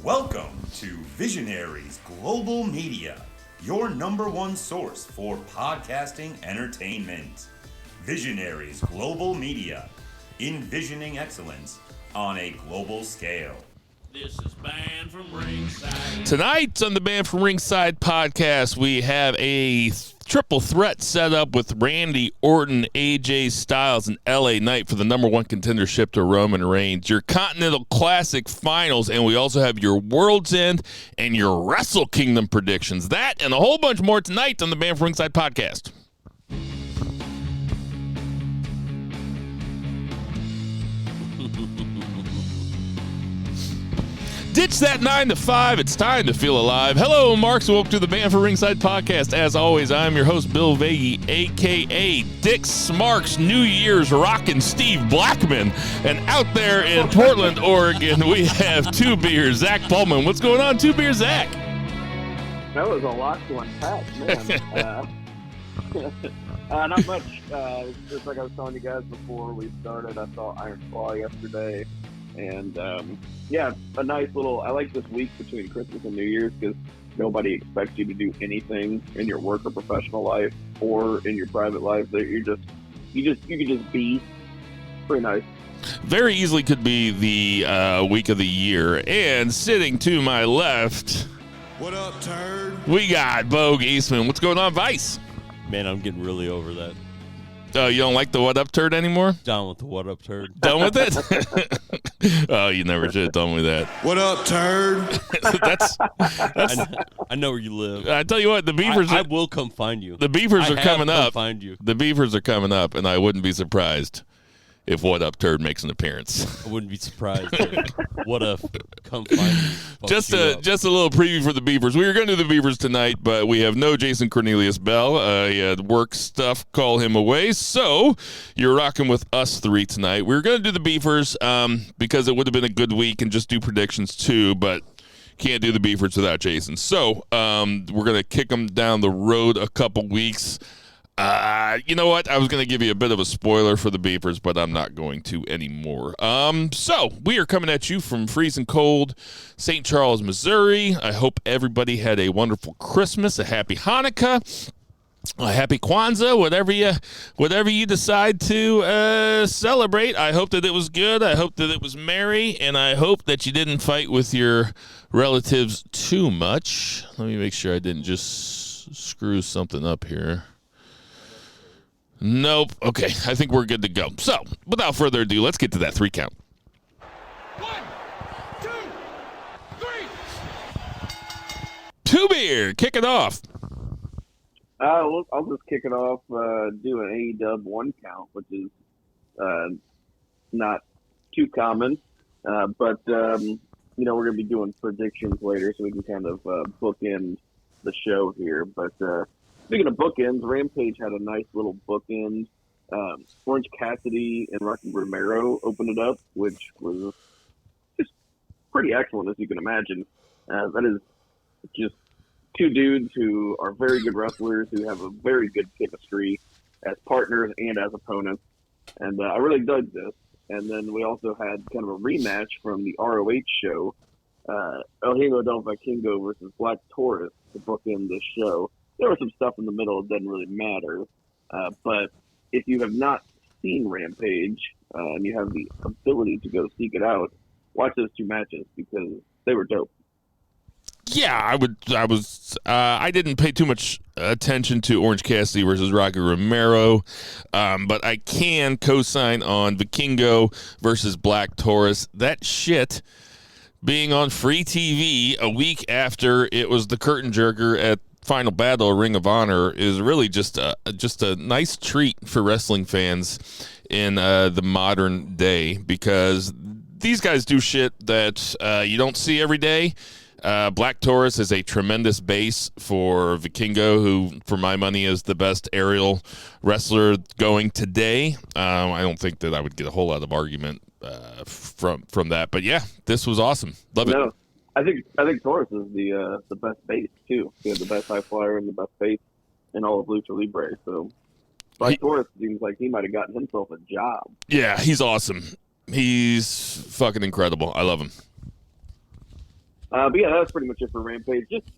Welcome to Visionaries Global Media, your number one source for podcasting entertainment. Visionaries Global Media, envisioning excellence on a global scale. This is Banned from Ringside. Tonight on the Banned from Ringside podcast, we have a triple threat set up with Randy Orton, AJ Styles, and LA Knight for the number one contendership to Roman Reigns. Your Continental Classic finals, and we also have your World's End and your Wrestle Kingdom predictions. That and a whole bunch more tonight on the Banned from Ringside podcast. Ditch that 9 to 5. It's time to feel alive. Hello, Marks. Welcome to the Banned from Ringside podcast. As always, I'm your host, Bill Vagey, a.k.a. Dick Smarks, New Year's rockin' Steve Blackman. And out there in Portland, Oregon, we have Two Beers, Zach Pullman. What's going on, Two Beers, Zach? That was a lot to unpack, man. Not much. Just like I was telling you guys before we started, I saw Iron Claw yesterday. And, a nice little, I like this week between Christmas and New Year's because nobody expects you to do anything in your work or professional life or in your private life. That you can just be. Pretty nice. Very easily could be the week of the year. And sitting to my left, what up, turd? We got Bogue Eastman. What's going on, Vice? Man, I'm getting really over that. Oh, you don't like the what up turd anymore? Done with the what up turd. Done with it? Oh, you never should have told me that. What up, turd? that's I know where you live. I tell you what, the Beavers. I will come find you. The Beavers are coming up. Find you. The Beavers are coming up, and I wouldn't be surprised if what up turd makes an appearance. I wouldn't be surprised. What if come find you? Just a little preview for the Beavers. We were going to do the Beavers tonight, but we have no Jason Cornelius Bell. He had work stuff call him away, so you're rocking with us three tonight. We were going to do the Beavers because it would have been a good week and just do predictions too, but can't do the Beavers without Jason. So we're going to kick them down the road a couple weeks. You know what? I was going to give you a bit of a spoiler for the Beavers, but I'm not going to anymore. So we are coming at you from freezing cold St. Charles, Missouri. I hope everybody had a wonderful Christmas, a happy Hanukkah, a happy Kwanzaa, whatever you decide to celebrate. I hope that it was good. I hope that it was merry, and I hope that you didn't fight with your relatives too much. Let me make sure I didn't just screw something up here. Nope. Okay, I think we're good to go. So, without further ado, let's get to that 3 count. 1, 2, 3. Two Beer, kick it off. I'll just kick it off, do an AEW 1 count, which is not too common. But we're going to be doing predictions later, so we can kind of bookend the show here. But speaking of bookends, Rampage had a nice little bookend. Orange Cassidy and Rocky Romero opened it up, which was just pretty excellent, as you can imagine. That is just two dudes who are very good wrestlers, who have a very good chemistry as partners and as opponents. And I really dug this. And then we also had kind of a rematch from the ROH show, El Hijo del Vikingo versus Black Taurus to bookend this show. There was some stuff in the middle that doesn't really matter. But if you have not seen Rampage and you have the ability to go seek it out, watch those 2 matches because they were dope. Yeah, I didn't pay too much attention to Orange Cassidy versus Rocky Romero, but I can co-sign on Vikingo versus Black Taurus. That shit being on free TV a week after it was the curtain jerker at Final Battle, Ring of Honor, is really just a nice treat for wrestling fans in the modern day because these guys do shit that you don't see every day. Black Taurus is a tremendous base for Vikingo, who, for my money, is the best aerial wrestler going today. I don't think that I would get a whole lot of argument from that, but yeah, this was awesome. Love it. No, I think Taurus is the best base too. He has the best high flyer and the best base in all of Lucha Libre. So Black Taurus seems like he might have gotten himself a job. Yeah, he's awesome. He's fucking incredible. I love him. But yeah, that's pretty much it for Rampage. Just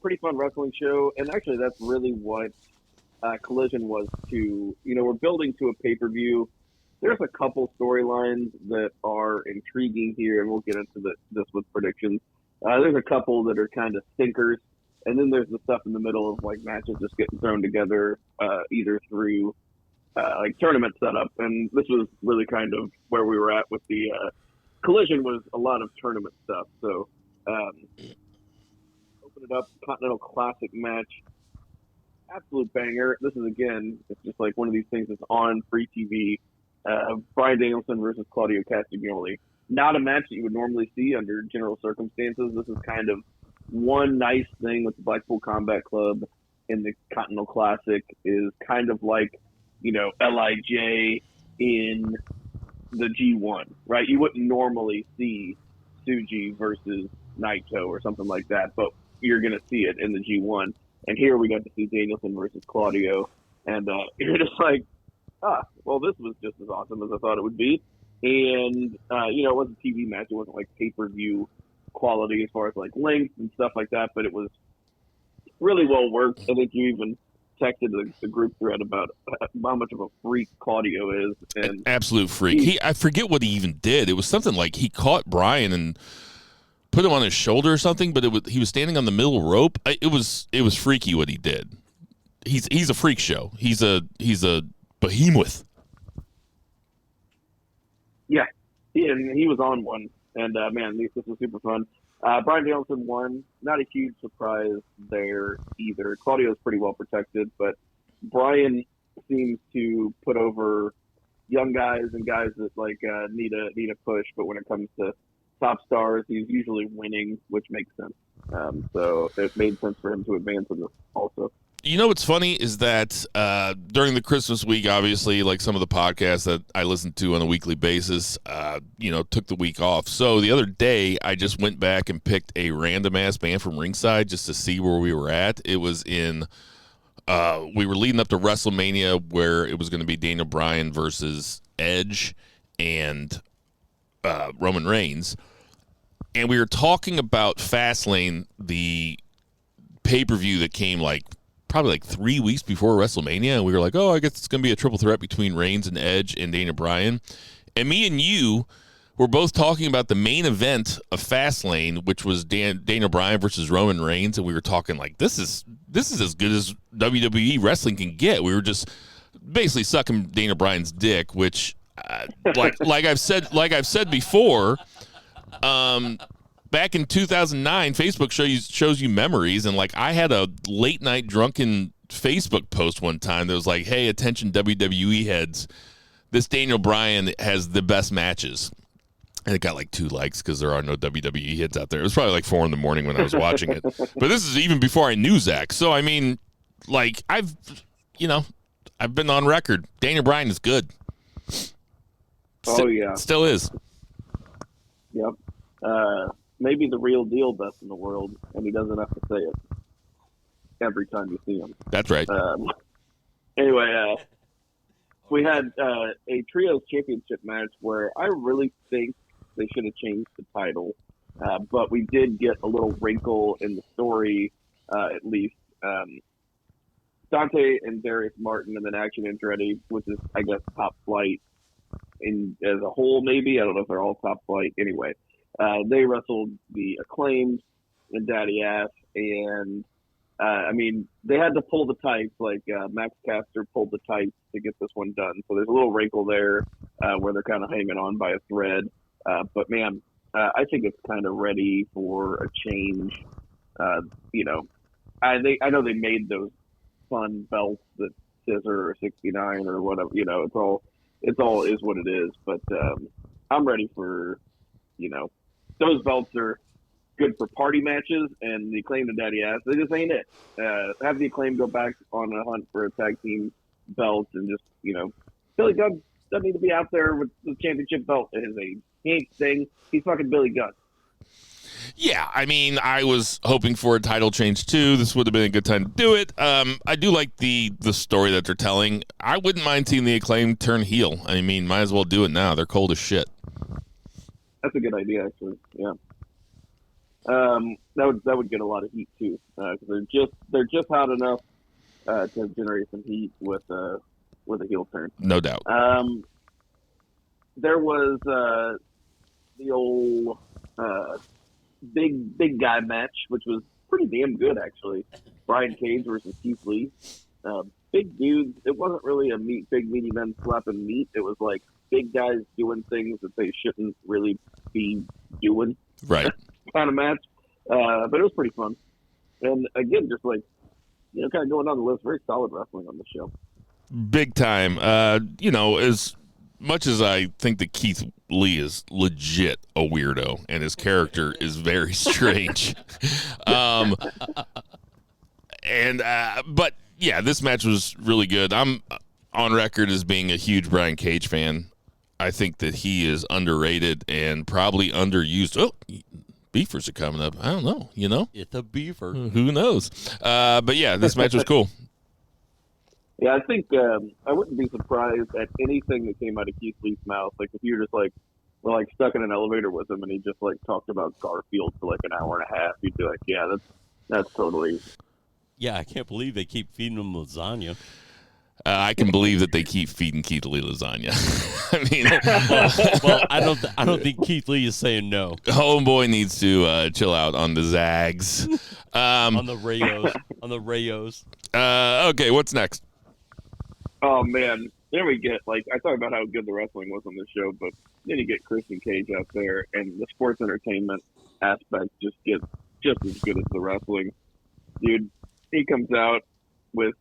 pretty fun wrestling show, and actually that's really what Collision was too. We're building to a pay-per-view. There's a couple storylines that are intriguing here, and we'll get into this with predictions. There's a couple that are kind of stinkers, and then there's the stuff in the middle of like matches just getting thrown together, either through like tournament setup, and this was really kind of where we were at with the Collision was a lot of tournament stuff. So open it up, Continental Classic match, absolute banger. This is again, it's just like one of these things that's on free TV. Bryan Danielson versus Claudio Castagnoli. Not a match that you would normally see under general circumstances. This is kind of one nice thing with the Blackpool Combat Club in the Continental Classic is kind of like, LIJ in the G1, right? You wouldn't normally see Tsuji versus Naito or something like that, but you're going to see it in the G1. And here we got to see Danielson versus Claudio. And you're just like, well, this was just as awesome as I thought it would be. And, it wasn't a TV match. It wasn't like pay-per-view quality as far as like length and stuff like that, but it was really well worked. I think you even texted the group thread about how much of a freak Claudio is. And an absolute freak. I forget what he even did. It was something like he caught Brian and put him on his shoulder or something, but he was standing on the middle rope. It was freaky what he did. He's a freak show. He's a behemoth. Yeah, he was on one, and man, this was super fun. Bryan Danielson won. Not a huge surprise there either. Claudio's pretty well protected, but Bryan seems to put over young guys and guys that like need a push. But when it comes to top stars, he's usually winning, which makes sense. So it made sense for him to advance in this also. What's funny is that during the Christmas week, obviously, like some of the podcasts that I listen to on a weekly basis, took the week off. So the other day, I just went back and picked a random-ass band from Ringside just to see where we were at. It was we were leading up to WrestleMania where it was going to be Daniel Bryan versus Edge and Roman Reigns. And we were talking about Fastlane, the pay-per-view that came probably 3 weeks before WrestleMania, and we were like, I guess it's going to be a triple threat between Reigns and Edge and Daniel Bryan. And me and you were both talking about the main event of Fastlane, which was Daniel Bryan versus Roman Reigns, and we were talking like, this is as good as WWE wrestling can get. We were just basically sucking Daniel Bryan's dick, which, like I've said before, back in 2009, Facebook shows you memories, and like I had a late night drunken Facebook post one time that was like, "Hey, attention WWE heads, this Daniel Bryan has the best matches," and it got like 2 likes because there are no WWE heads out there. It was probably like 4 a.m. when I was watching it, but this is even before I knew Zach. So I mean, like I've been on record. Daniel Bryan is good. Yeah, still is. Yep. Maybe the real deal best in the world, and he doesn't have to say it every time you see him. That's right. Anyway, we had a trios championship match where I really think they should have changed the title, but we did get a little wrinkle in the story, at least. Dante and Darius Martin, and then Action Andretti, which is, I guess, Top Flight as a whole, maybe. I don't know if they're all Top Flight. Anyway. They wrestled the Acclaimed and Daddy Ass, and they had to pull the tights, like Max Caster pulled the tights to get this one done. So there's a little wrinkle there where they're kind of hanging on by a thread. But man, I think it's kind of ready for a change. I know they made those fun belts that Scissor or 69 or whatever. It's all is what it is. But I'm ready for those belts are good for party matches, and the Acclaim and Daddy Ass, they just ain't it. Have the Acclaim go back on a hunt for a tag team belt, and just, Billy Gunn doesn't need to be out there with the championship belt at his age. He ain't Sting. He's fucking Billy Gunn. Yeah, I was hoping for a title change too. This would have been a good time to do it. I do like the story that they're telling. I wouldn't mind seeing the Acclaim turn heel. Might as well do it now. They're cold as shit. That's a good idea, actually. Yeah. That would get a lot of heat too, because they're just hot enough to generate some heat with a heel turn. No doubt. There was the old big guy match, which was pretty damn good actually. Brian Cage versus Keith Lee. Big dudes. It wasn't really a big meaty men slapping meat. It was like big guys doing things that they shouldn't really be doing. Right. Kind of match. But it was pretty fun. And again, just like, kind of going down the list, very solid wrestling on the show. Big time. As much as I think that Keith Lee is legit a weirdo and his character is very strange. But yeah, this match was really good. I'm on record as being a huge Brian Cage fan. I think that he is underrated and probably underused. Oh, beefers are coming up. I don't know, It's a beaver. Who knows? But yeah, this match was cool. Yeah, I think I wouldn't be surprised at anything that came out of Keith Lee's mouth. Like if you were just we're stuck in an elevator with him and he just talked about Garfield for an hour and a half, you'd be like, yeah, that's totally. Yeah, I can't believe they keep feeding him lasagna. I can believe that they keep feeding Keith Lee lasagna. I mean, well, I don't think Keith Lee is saying no. Homeboy needs to chill out on the Zags. On the Rayos. Okay, what's next? Oh man, there we get I talked about how good the wrestling was on this show, but then you get Christian Cage out there, and the sports entertainment aspect just gets just as good as the wrestling. Dude, he comes out with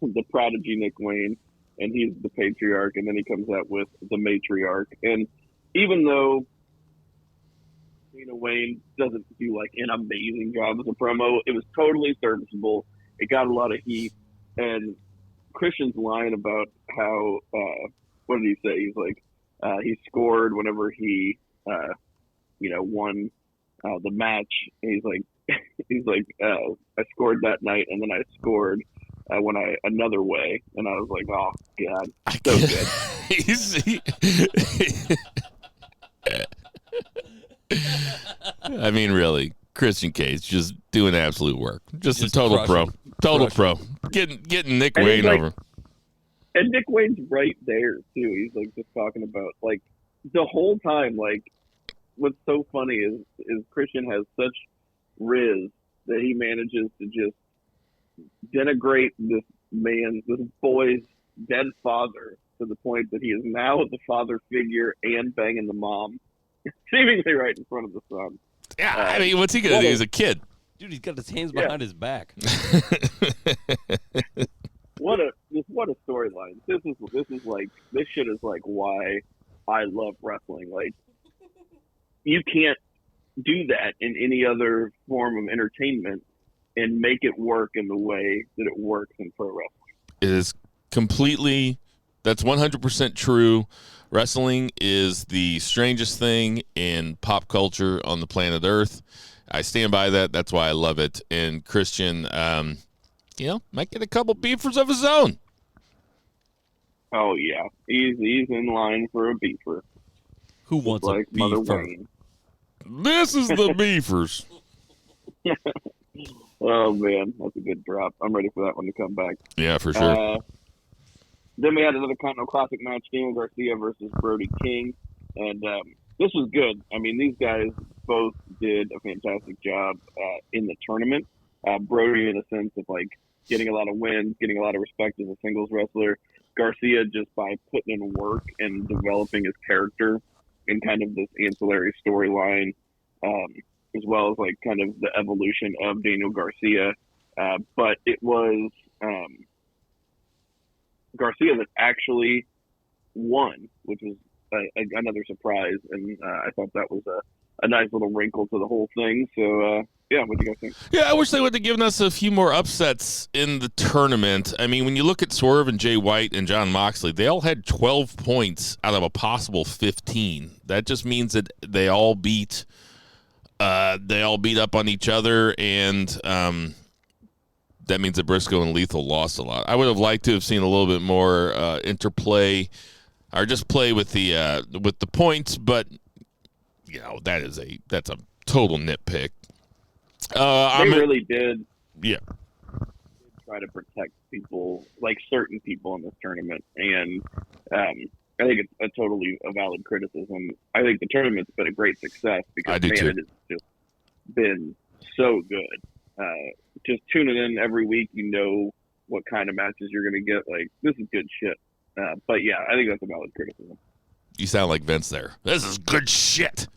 the prodigy Nick Wayne, and he's the patriarch, and then he comes out with the matriarch. And even though Dana Wayne doesn't do an amazing job as a promo, it was totally serviceable. It got a lot of heat, and Christian's line about how what did he say? He's he scored whenever he won the match. And he's I scored that night, and then I scored another way, and I was like, oh god, so good. I mean, really, Christian Cage just doing absolute work, just a total pro, getting Nick Wayne over. And Nick Wayne's right there too. He's just talking about the whole time. What's so funny is Christian has such riz that he manages to just denigrate this boy's dead father to the point that he is now the father figure and banging the mom, seemingly right in front of the son. Yeah, I mean, what's he gonna do? He's a kid. Dude, he's got his hands behind his back. What a storyline. This shit is why I love wrestling. You can't do that in any other form of entertainment and make it work in the way that it works in pro wrestling. It is that's 100% true. Wrestling is the strangest thing in pop culture on the planet Earth. I stand by that. That's why I love it. And Christian, might get a couple beefers of his own. Oh yeah, he's in line for a beefer. Who wants a beefer? This is the beefers. Oh man, that's a good drop. I'm ready for that one to come back. Yeah, for sure. Then we had another Continental Classic match, Daniel Garcia versus Brody King, and this was good. I mean, these guys both did a fantastic job in the tournament. Brody, in a sense of getting a lot of wins, getting a lot of respect as a singles wrestler. Garcia just by putting in work and developing his character in kind of this ancillary storyline, as well as kind of the evolution of Daniel Garcia. But it was Garcia that actually won, which was another surprise. And I thought that was a nice little wrinkle to the whole thing. So, yeah, what do you guys think? Yeah, I wish they would have given us a few more upsets in the tournament. I mean, when you look at Swerve and Jay White and John Moxley, they all had 12 points out of a possible 15. That just means that they all beat up on each other, and that means that Briscoe and Lethal lost a lot. I would have liked to have seen a little bit more interplay, or just play with the points, but that's a total nitpick. They really did. Yeah. Try to protect people, like certain people in this tournament, and I think it's a totally a valid criticism. I think the tournament's been a great success because it has just been so good. Just tuning in every week, you know what kind of matches you're going to get. Like, this is good shit. But yeah, I think that's a valid criticism. You sound like Vince there. This is good shit.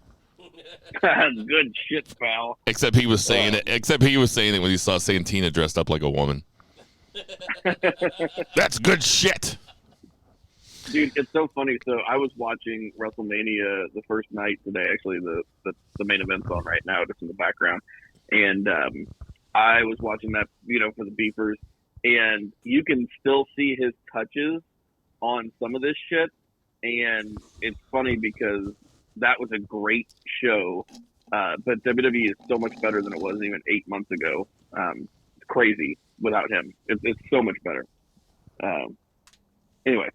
Good shit, pal. Except he was saying it. Except he was saying it when he saw Santina dressed up like a woman. That's good shit. Dude, it's so funny. So I was watching WrestleMania the first night today. Actually, the main event's on right now, just in the background. And I was watching that, for the Beefers. And you can still see his touches on some of this shit. And it's funny because that was a great show. But WWE is so much better than it was even 8 months ago. It's crazy without him. It's so much better. Anyway.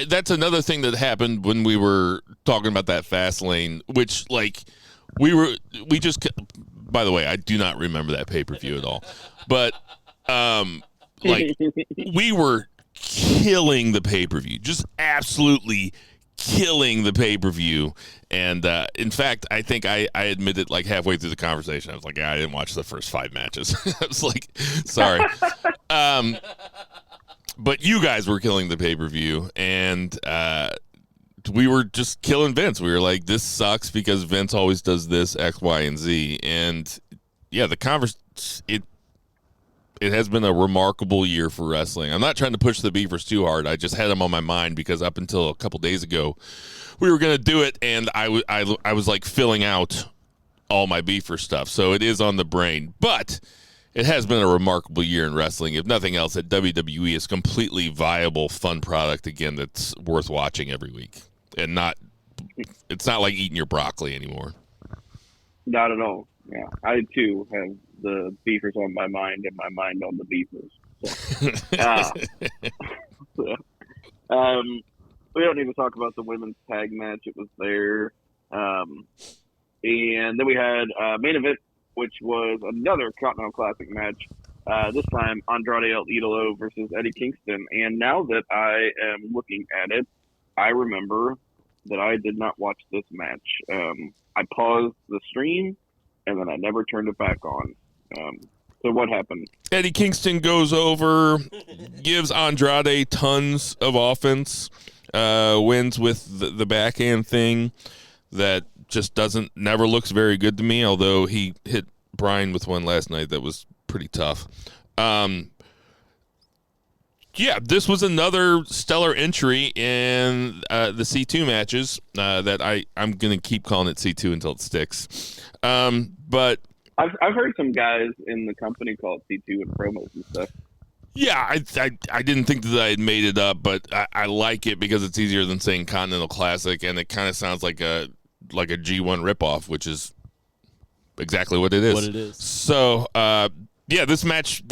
That's another thing that happened when we were talking about that fast lane, which, like, by the way, I do not remember that pay-per-view at all. But, like, we were killing the pay-per-view, just absolutely killing the pay-per-view. And in fact, I think I admitted, like, halfway through the conversation, I was like, I didn't watch the first 5 matches. I was like, sorry. But you guys were killing the pay-per-view, and we were just killing Vince. We were like, this sucks because Vince always does this, X, Y, and Z. And, yeah, it has been a remarkable year for wrestling. I'm not trying to push the Beavers too hard. I just had them on my mind because up until a couple days ago, we were going to do it, and I was, like, filling out all my Beaver stuff. So it is on the brain. But it has been a remarkable year in wrestling. If nothing else, that WWE is a completely viable, fun product, again, that's worth watching every week. And it's not like eating your broccoli anymore. Not at all. Yeah, I, too, have the Beefers on my mind and my mind on the Beefers. So. We don't even talk about the women's tag match. It was there. And then we had main event, which was another Continental Classic match. This time, Andrade El Idolo versus Eddie Kingston. And now that I am looking at it, I remember that I did not watch this match. I paused the stream, and then I never turned it back on. So what happened? Eddie Kingston goes over, gives Andrade tons of offense, wins with the backhand thing that just never looks very good to me, although he hit Brian with one last night that was pretty tough. Yeah, this was another stellar entry in the C2 matches that I'm going to keep calling it C2 until it sticks. But I've heard some guys in the company call it C2 in promos and stuff. Yeah, I didn't think that I had made it up, but I like it because it's easier than saying Continental Classic, and it kind of sounds like a G1 ripoff, which is exactly what it is. What it is. So, yeah, this match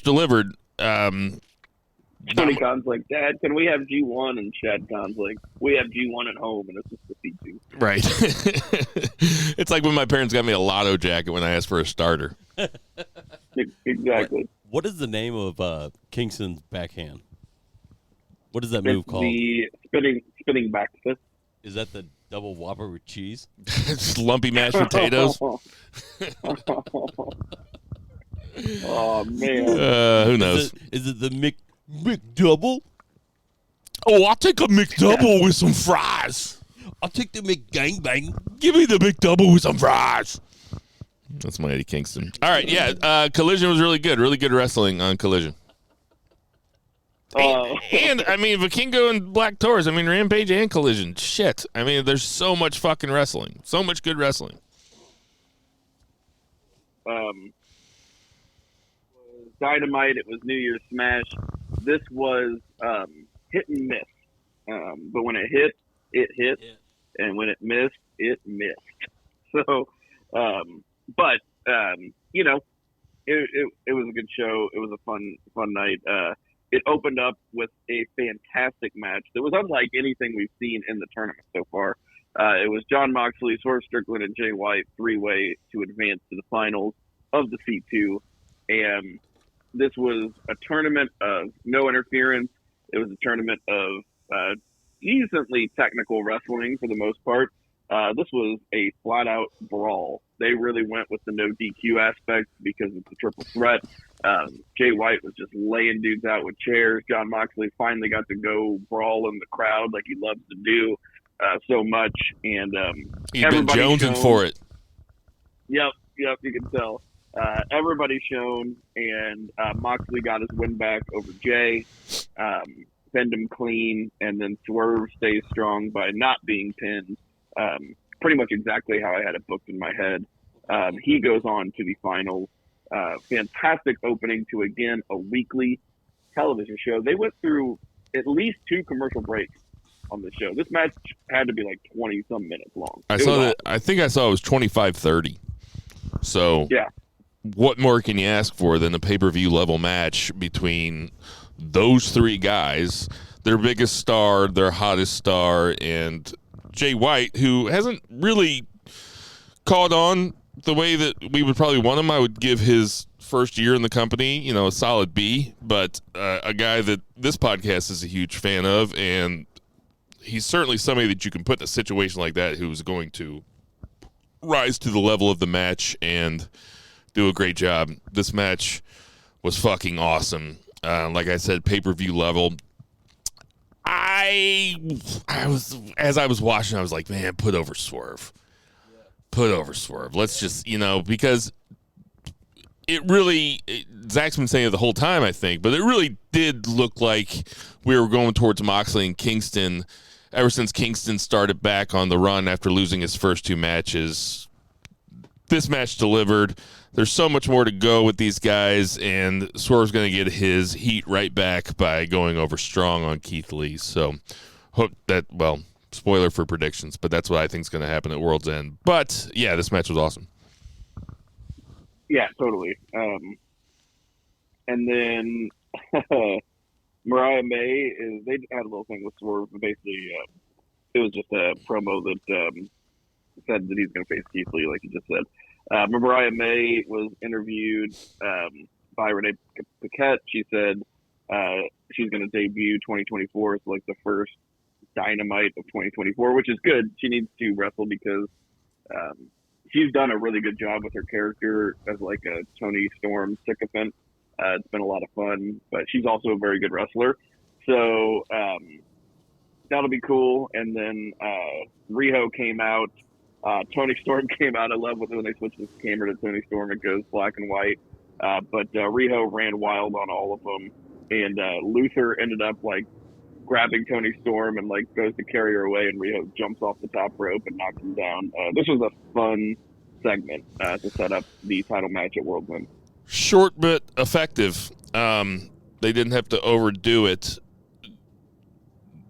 delivered. Tony Khan's like, Dad, can we have G1? And Shad Khan's like, we have G1 at home, and it's just the C2. Right. It's like when my parents got me a lotto jacket when I asked for a starter. Exactly. What is the name of Kingston's backhand? What is that move called? The spinning back fist. Is that the double whopper with cheese? Just lumpy mashed potatoes. Oh, man. Who knows? Is it the McDouble? Oh, I'll take a McDouble with some fries. I'll take the McGangbang. Give me the McDouble with some fries. That's my Eddie Kingston. All right, yeah. Collision was really good. Really good wrestling on Collision. And I mean, Vikingo and Black Taurus. I mean, Rampage and Collision. Shit. I mean, there's so much fucking wrestling. So much good wrestling. Dynamite. It was New Year's Smash. This was hit and miss. But when it hit, it hit. Yeah. And when it missed, it missed. So, but you know, it was a good show. It was a fun night. It opened up with a fantastic match that was unlike anything we've seen in the tournament so far. It was John Moxley, Swerve Strickland, and Jay White three-way to advance to the finals of the C2. And this was a tournament of no interference. It was a tournament of decently technical wrestling for the most part. This was a flat-out brawl. They really went with the no DQ aspect because it's a triple threat. Jay White was just laying dudes out with chairs. John Moxley finally got to go brawl in the crowd like he loves to do so much. And he's been jonesing for it. Yep, you can tell. Everybody shone, and Moxley got his win back over Jay, pinned him clean, and then Swerve stays strong by not being pinned. Pretty much exactly how I had it booked in my head. He goes on to the finals. Fantastic opening to, again, a weekly television show. They went through at least 2 commercial breaks on the show. This match had to be like 20-some minutes long. I think I saw it was 25-30. So yeah. What more can you ask for than a pay-per-view level match between those 3 guys, their biggest star, their hottest star, and Jay White, who hasn't really caught on the way that we would probably want him. I would give his first year in the company, a solid B, but a guy that this podcast is a huge fan of, and he's certainly somebody that you can put in a situation like that who's going to rise to the level of the match and do a great job. This match was fucking awesome. Like I said, pay-per-view level. As I was watching, I was like, man, put over Swerve. Put over Swerve. Let's just, because it really, Zach's been saying it the whole time, I think, but it really did look like we were going towards Moxley and Kingston ever since Kingston started back on the run after losing his first 2 matches. This match delivered. There's so much more to go with these guys, and Swerve's going to get his heat right back by going over strong on Keith Lee. So, hope that, spoiler for predictions, but that's what I think is going to happen at World's End. But, yeah, this match was awesome. Yeah, totally. And then Mariah May, they had a little thing with Swerve, but basically it was just a promo that said that he's going to face Keith Lee, like you just said. Mariah May was interviewed by Renee Paquette. She said she's going to debut 2024 as like the first Dynamite of 2024, which is good. She needs to wrestle because she's done a really good job with her character as like a Toni Storm sycophant. It's been a lot of fun, but she's also a very good wrestler. So that'll be cool. And then Riho came out. Toni Storm came out. I love when they switch the camera to Toni Storm. It goes black and white. But Riho ran wild on all of them. And Luther ended up like grabbing Toni Storm and like goes to carry her away. And Riho jumps off the top rope and knocks him down. This was a fun segment to set up the title match at World's End. Short but effective. They didn't have to overdo it.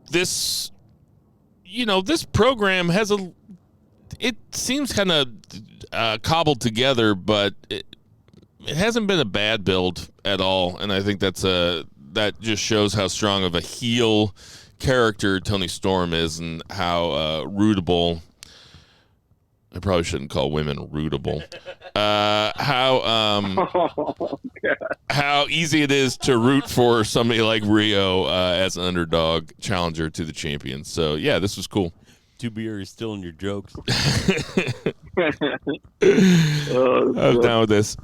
This program has it seems kind of cobbled together, but it hasn't been a bad build at all. And I think that just shows how strong of a heel character Toni Storm is and how rootable. I probably shouldn't call women rootable. How easy it is to root for somebody like Rio as an underdog challenger to the champion. So yeah, this was cool. 2 beers still in your jokes. I'm down with this.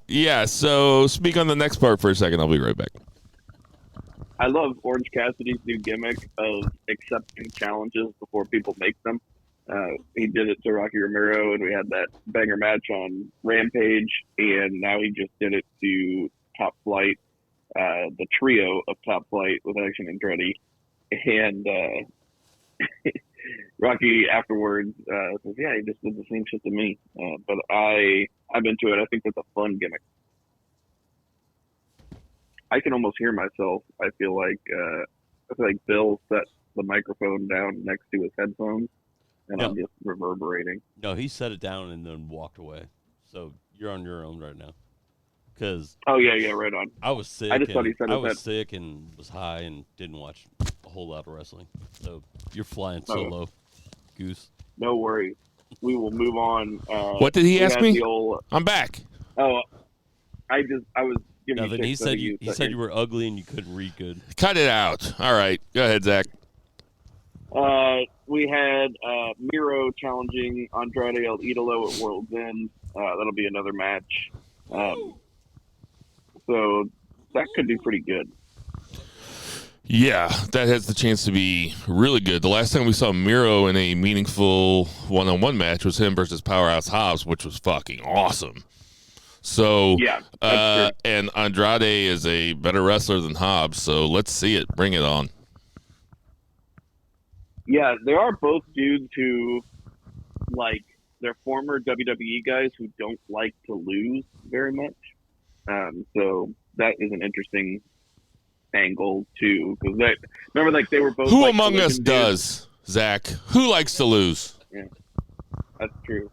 Yeah. So speak on the next part for a second. I'll be right back. I love Orange Cassidy's new gimmick of accepting challenges before people make them. He did it to Rocky Romero, and we had that banger match on Rampage, and now he just did it to Top Flight, the trio of Top Flight with Action Andretti. And Rocky afterwards says, yeah, he just did the same shit to me. But I'm into it. I think that's a fun gimmick. I can almost hear myself. I feel like Bill set the microphone down next to his headphones. And I'm just reverberating. No, he set it down and then walked away. So you're on your own right now. Because right on. I was sick. I just thought he said I was sick and was high and didn't watch a whole lot of wrestling. So you're flying solo. Goose. No worries. We will move on. What did he ask me? Old, I'm back. I was giving Nothing. you He shit said you. he said you were ugly and you couldn't read good. Cut it out. All right. Go ahead, Zach. We had Miro challenging Andrade El Idolo at World's End. That'll be another match. So that could be pretty good. Yeah, that has the chance to be really good. The last time we saw Miro in a meaningful one-on-one match was him versus Powerhouse Hobbs, which was fucking awesome. So, Yeah, that's true. and Andrade is a better wrestler than Hobbs, so let's see it. Bring it on. Yeah, they are both dudes who, like, they're former WWE guys who don't like to lose very much. So that is an interesting angle too, because remember, like, they were both. Who like, among us collision does, Zach? Who likes to lose? dudes. Yeah, that's true.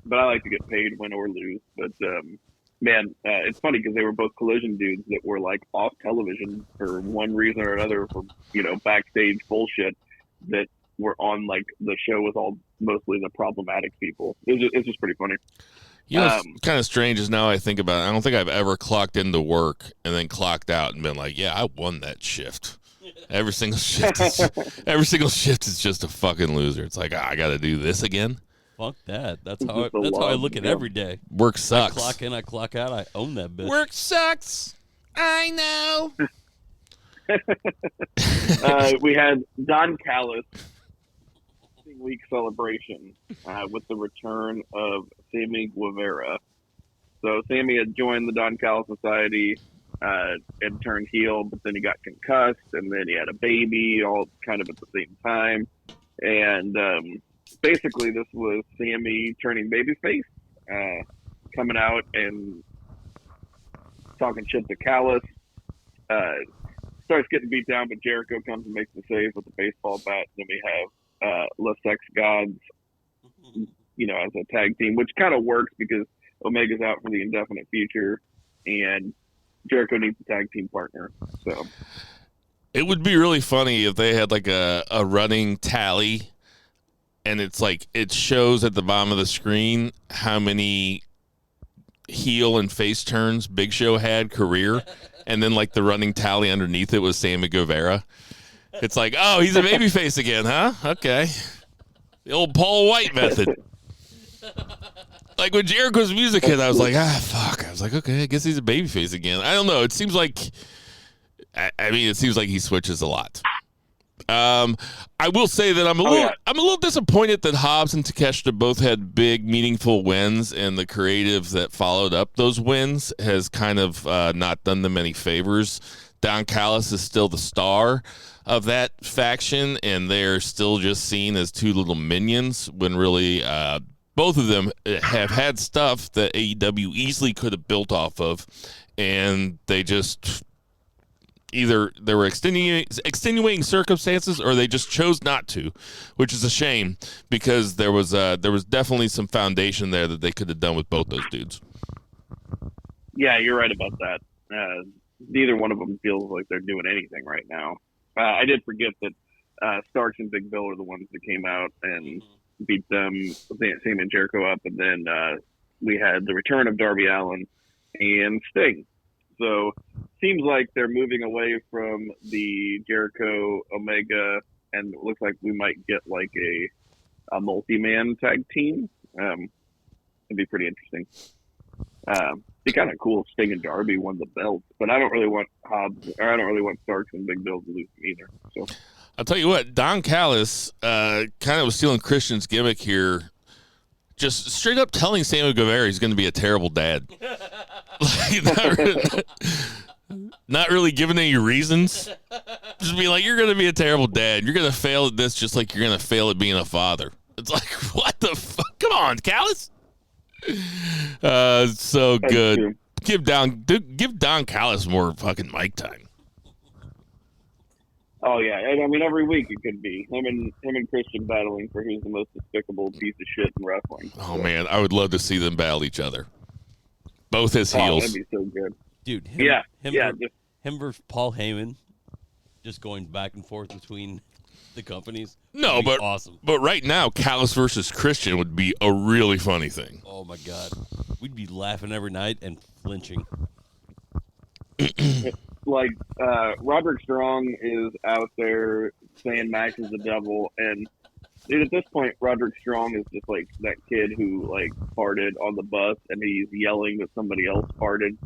But I like to get paid, win or lose. But man, it's funny because they were both collision dudes that were like off television for one reason or another, for backstage bullshit that were on like the show with all mostly the problematic people. It's just prety funny. You know, it's kind of strange is now I think about it. I don't think I've ever clocked into work and then clocked out and been like, yeah, I won that shift. Every single shift is just a fucking loser. It's like, I got to do this again. Fuck that. That's It's how just a I love, look at yeah. every day. Work I sucks. clock in, I clock out. I own that bitch. Work sucks. I know. We had Don Callis week celebration with the return of Sammy Guevara. So Sammy had joined the Don Callis Society and turned heel, but then he got concussed, and then he had a baby, all kind of at the same time. And basically, this was Sammy turning babyface, coming out and talking shit to Callis. Starts getting beat down, but Jericho comes and makes the save with the baseball bat. Then we have La Sex Gods, as a tag team, which kind of works because Omega's out for the indefinite future, and Jericho needs a tag team partner. So it would be really funny if they had like a running tally, and it's like it shows at the bottom of the screen how many heel and face turns Big Show had career, and then like the running tally underneath it was Sammy Guevara. It's like, oh, he's a babyface again, huh? Okay. The old Paul White method. Like when Jericho's music hit, I was like, fuck. I was like, okay, I guess he's a babyface again. I don't know. It seems like, it seems like he switches a lot. I will say that I'm a little disappointed that Hobbs and Takeshita both had big, meaningful wins, and the creative that followed up those wins has kind of not done them any favors. Don Callis is still the star of that faction, and they're still just seen as two little minions when really both of them have had stuff that AEW easily could have built off of, and they just either there were extenuating circumstances or they just chose not to, which is a shame because there was definitely some foundation there that they could have done with both those dudes. Yeah, you're right about that. Neither one of them feels like they're doing anything right now. I did forget that Starks and Big Bill are the ones that came out and beat them, Sam and Jericho up, and then we had the return of Darby Allin and Sting. So seems like they're moving away from the Jericho Omega, and it looks like we might get like a multi-man tag team. It'd be pretty interesting. Be kind of cool if Sting and Darby won the belt, but I don't really want Starks and Big Bill to lose them either. So I'll tell you what, Don Callis kind of was stealing Christian's gimmick here, just straight up telling Sammy Guevara he's going to be a terrible dad. Like, not really giving any reasons. Just be like, you're going to be a terrible dad. You're going to fail at this just like you're going to fail at being a father. It's like, what the fuck? Come on, Callis. So good. Give Don Callis more fucking mic time. Oh yeah, I mean every week it could be him and Christian battling for who's the most despicable piece of shit in wrestling. Oh man, I would love to see them battle each other. Both as heels. That'd be so good, dude. Him versus Paul Heyman, just going back and forth between the companies. No, It'd be but awesome. But right now, Callis versus Christian would be a really funny thing. Oh my God, we'd be laughing every night and flinching. Like Roderick Strong is out there saying Max is the devil, and dude, at this point, Roderick Strong is just like that kid who like farted on the bus, and he's yelling that somebody else farted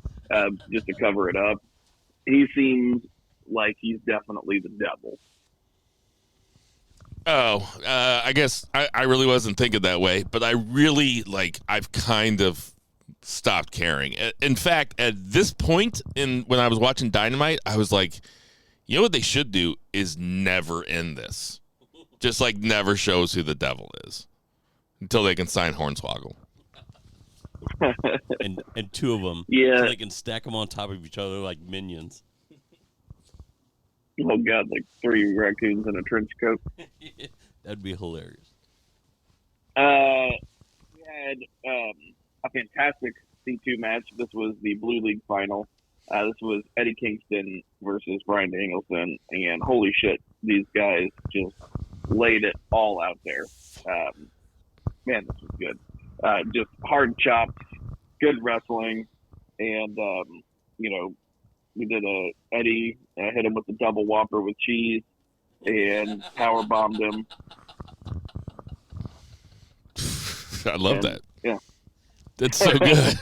just to cover it up. He seems like he's definitely the devil. Oh, I guess I really wasn't thinking that way, but I really I've kind of stopped caring. In fact, at this point when I was watching Dynamite, I was like, you know what they should do is never end this. Just never shows who the devil is until they can sign Hornswoggle. and two of them, Yeah. so they can stack them on top of each other like minions. Oh God, like 3 raccoons in a trench coat. That'd be hilarious. We had a fantastic C2 match. This was the Blue League final. This was Eddie Kingston versus Bryan Danielson, and holy shit, these guys just laid it all out there. Man, this was good. Just hard chops, good wrestling, and we did Eddie hit him with the double whopper with cheese and power bombed him. I love that. Yeah. That's so good.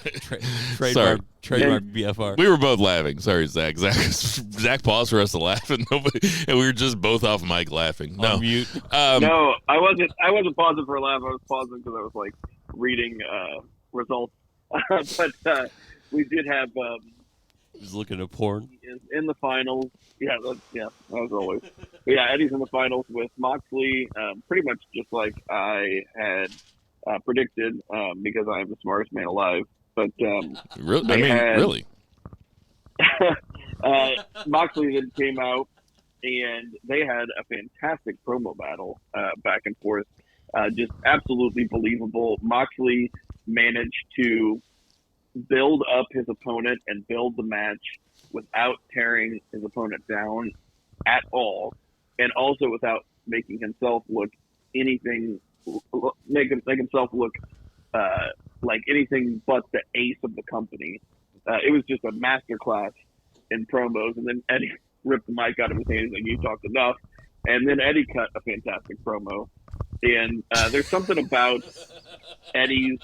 Trademark BFR. We were both laughing. Sorry, Zach. Zach paused for us to laugh, and we were just both off mic laughing. No, On mute. No, I wasn't. I wasn't pausing for a laugh. I was pausing because I was reading results. But we did have. He was looking at porn. He is in the finals. Yeah, as always. But yeah, Eddie's in the finals with Moxley. Pretty much just like I had predicted, because I am the smartest man alive. But really. Moxley then came out, and they had a fantastic promo battle back and forth. Just absolutely believable. Moxley managed to build up his opponent and build the match without tearing his opponent down at all, and also without making himself look anything, make himself look like anything but the ace of the company. It was just a masterclass in promos, and then Eddie ripped the mic out of his hands like, "You talked enough," and then Eddie cut a fantastic promo. And there's something about Eddie's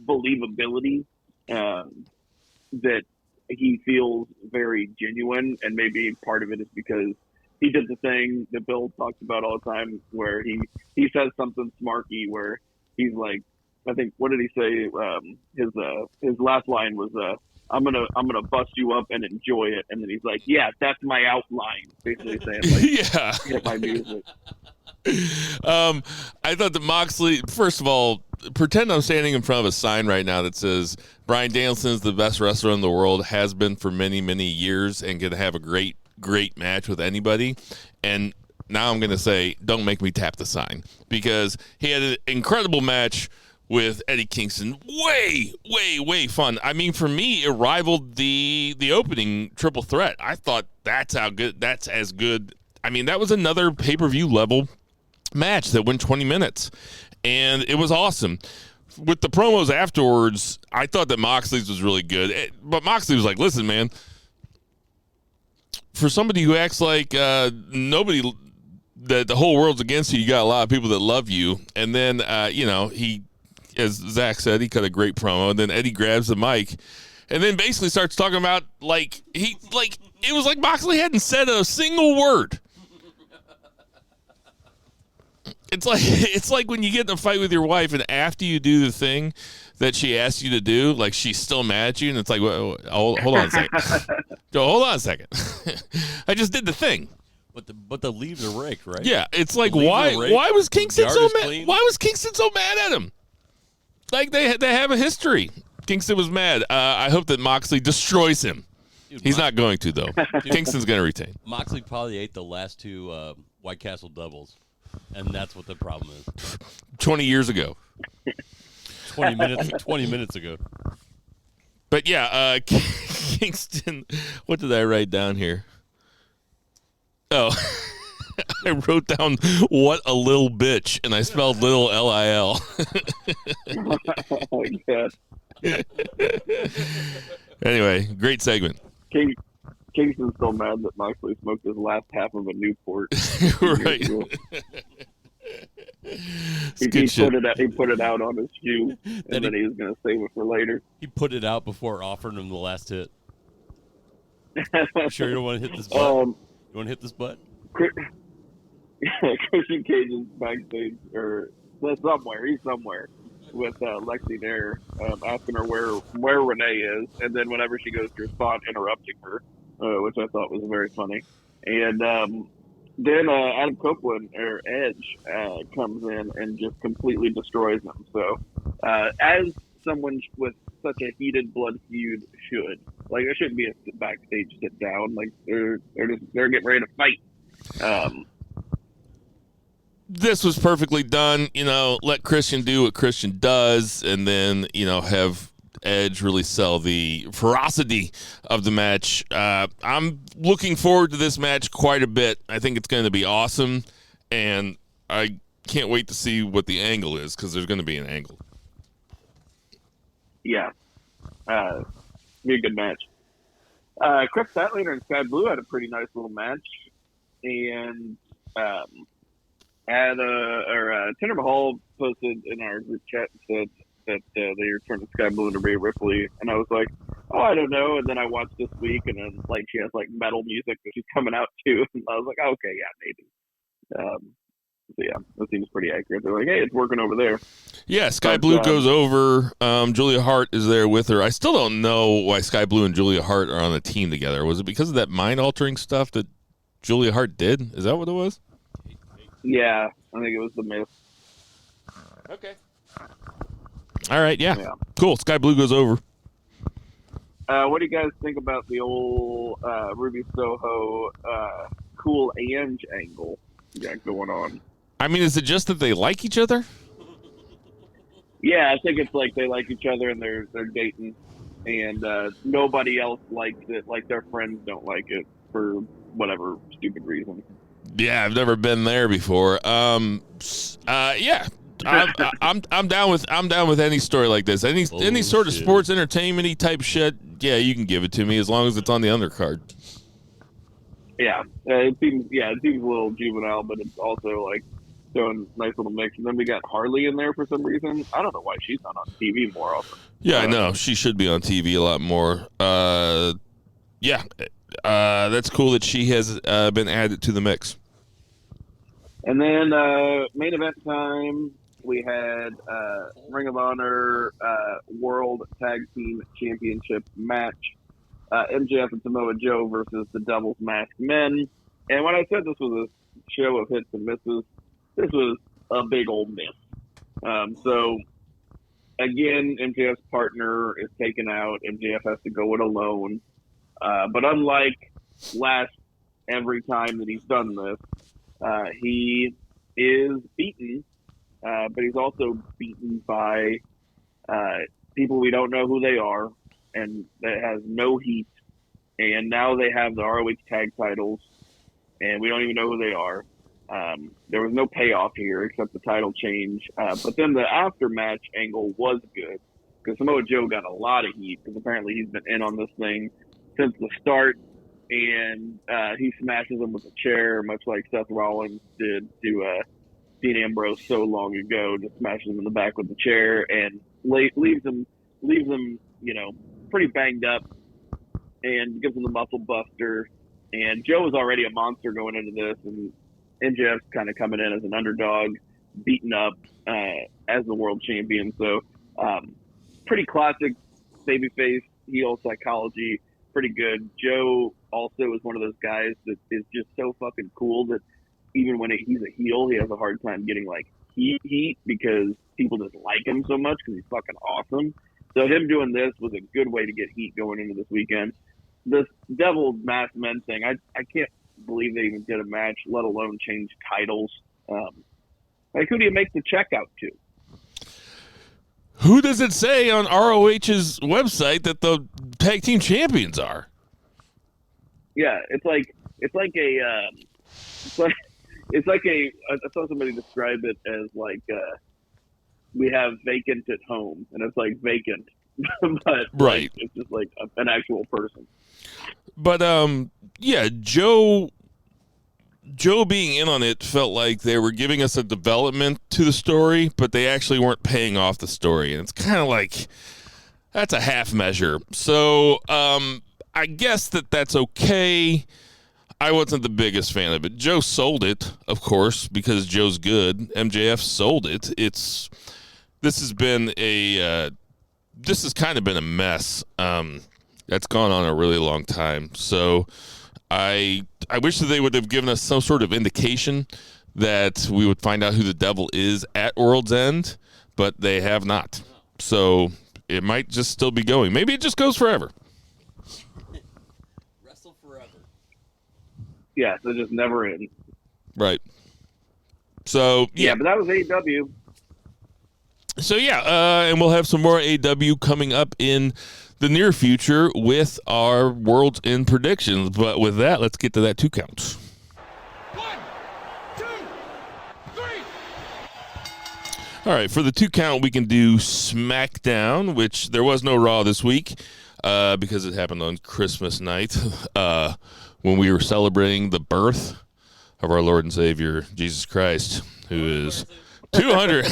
believability that he feels very genuine, and maybe part of it is because he did the thing that Bill talks about all the time, where he says something smarky, where he's like, I think, what did he say? His last line was, "I'm gonna bust you up and enjoy it," and then he's like, "Yeah, that's my outline," basically saying yeah, hit my music. I thought that Moxley, first of all, pretend I'm standing in front of a sign right now that says Bryan Danielson is the best wrestler in the world, has been for many, many years, and can have a great, great match with anybody. And now I'm going to say, don't make me tap the sign, because he had an incredible match with Eddie Kingston. Way, way, way fun. I mean, for me, it rivaled the opening triple threat. I thought that's as good. I mean, that was another pay-per-view level match that went 20 minutes, and it was awesome. With the promos afterwards, I thought that Moxley's was really good, but Moxley was like, "Listen, man, for somebody who acts like nobody, that the whole world's against you, you got a lot of people that love you." And then he, as Zach said, he cut a great promo, and then Eddie grabs the mic and then basically starts talking about it was like Moxley hadn't said a single word. It's like when you get in a fight with your wife, and after you do the thing that she asked you to do, like, she's still mad at you, and it's like, hold on a second. Joe, hold on a second. I just did the thing. But the leaves are raked, right? Yeah, it's like, why was Kingston so mad? Clean. Why was Kingston so mad at him? Like, they have a history. Kingston was mad. I hope that Moxley destroys him. Dude, he's not going to, though. Kingston's going to retain. Moxley probably ate the last 2 White Castle doubles. And that's what the problem is. 20 years ago. 20 minutes ago. But yeah, Kingston, what did I write down here? Oh. I wrote down what a little bitch, and I spelled little L-I-L. Oh my God. Anyway, great segment. Kingston's so mad that Moxley smoked his last half of a Newport. Right. He put it out on his shoe, and then he was going to save it for later. He put it out before offering him the last hit. Sure, you don't want to hit this butt? You want to hit this butt? Christian Cage is backstage, or somewhere. He's somewhere with Lexi there, asking her where Renee is, and then whenever she goes to respond, interrupting her, which I thought was very funny. And then Adam Copeland, or Edge, comes in and just completely destroys him. So, as someone with such a heated blood feud should, like, there shouldn't be a backstage sit down. Like, they're getting ready to fight. This was perfectly done. Let Christian do what Christian does, and then have Edge really sell the ferocity of the match. I'm looking forward to this match quite a bit. I think it's going to be awesome, and I can't wait to see what the angle is, because there's going to be an angle. Yeah. Be a good match. Chris Statlander and Sky Blue had a pretty nice little match, and Tinder Mahal posted in our group chat and said that they returned to Sky Blue and Rhea Ripley, and I was like, oh, I don't know. And then I watched this week, and then she has metal music that she's coming out to, and I was like, oh, okay, yeah, maybe. So yeah, that seems pretty accurate. They're like, hey, it's working over there. Yeah, Sky Blue goes over. Julia Hart is there with her. I still don't know why Sky Blue and Julia Hart are on a team together. Was it because of that mind-altering stuff that Julia Hart did? Is that what it was? Yeah, I think it was the myth. Okay. All right, yeah. Cool. Sky Blue goes over. What do you guys think about the old Ruby Soho Cool Ange angle you got going on? I mean, is it just that they like each other? Yeah, I think it's like they like each other and they're dating, and nobody else likes it. Like, their friends don't like it for whatever stupid reason. Yeah, I've never been there before. Yeah, I'm down with any story like this. Any sort of sports entertainment-y type shit. Yeah, you can give it to me as long as it's on the undercard. Yeah, it seems a little juvenile, but it's also showing nice little mix. And then we got Harley in there for some reason. I don't know why she's not on TV more often. Yeah, I know she should be on TV a lot more. That's cool that she has been added to the mix. And then main event time, we had Ring of Honor World Tag Team Championship match. MJF and Samoa Joe versus the Devil's Masked Men. And when I said this was a show of hits and misses, this was a big old miss. So, again, MJF's partner is taken out. MJF has to go it alone. But unlike every time that he's done this, he is beaten, but he's also beaten by people we don't know who they are, and that has no heat. And now they have the ROH tag titles, and we don't even know who they are. There was no payoff here except the title change. But then the after-match angle was good, because Samoa Joe got a lot of heat, because apparently he's been in on this thing since the start. And he smashes him with a chair, much like Seth Rollins did to Dean Ambrose so long ago. Just smashes him in the back with the chair and leaves him, pretty banged up, and gives him the muscle buster. And Joe was already a monster going into this, and MJF's kind of coming in as an underdog, beaten up as the world champion. So pretty classic babyface heel psychology. Pretty good. Joe also is one of those guys that is just so fucking cool that even when he's a heel, he has a hard time getting heat because people just like him so much because he's fucking awesome. So him doing this was a good way to get heat going into this weekend. This Devil's Masked Men thing, I can't believe they even did a match, let alone change titles. Who do you make the check out to? Who does it say on ROH's website that the tag team champions are? Yeah, it's like It's like I saw somebody describe it as like we have vacant at home, and it's like vacant, but Right. like, it's just like an actual person. But yeah, Joe being in on it felt like they were giving us a development to the story, but they actually weren't paying off the story, and it's kind of like that's a half measure. So I guess that's okay. I wasn't the biggest fan of it. Joe sold it, of course, because Joe's good. MJF sold it. This has kind of been a mess. That's gone on a really long time. So I wish that they would have given us some sort of indication that we would find out who the devil is at World's End, but they have not. So it might just still be going. Maybe it just goes forever. Wrestle forever. Yeah, so just never ends. Right. So Yeah, but that was AEW. So yeah, and we'll have some more AEW coming up in the near future with our World's End predictions. But with that, let's get to that 2 count. 1, 2, 3. All right, for the 2 count, we can do SmackDown, which there was no Raw this week because it happened on Christmas night when we were celebrating the birth of our Lord and Savior, Jesus Christ, who is 200.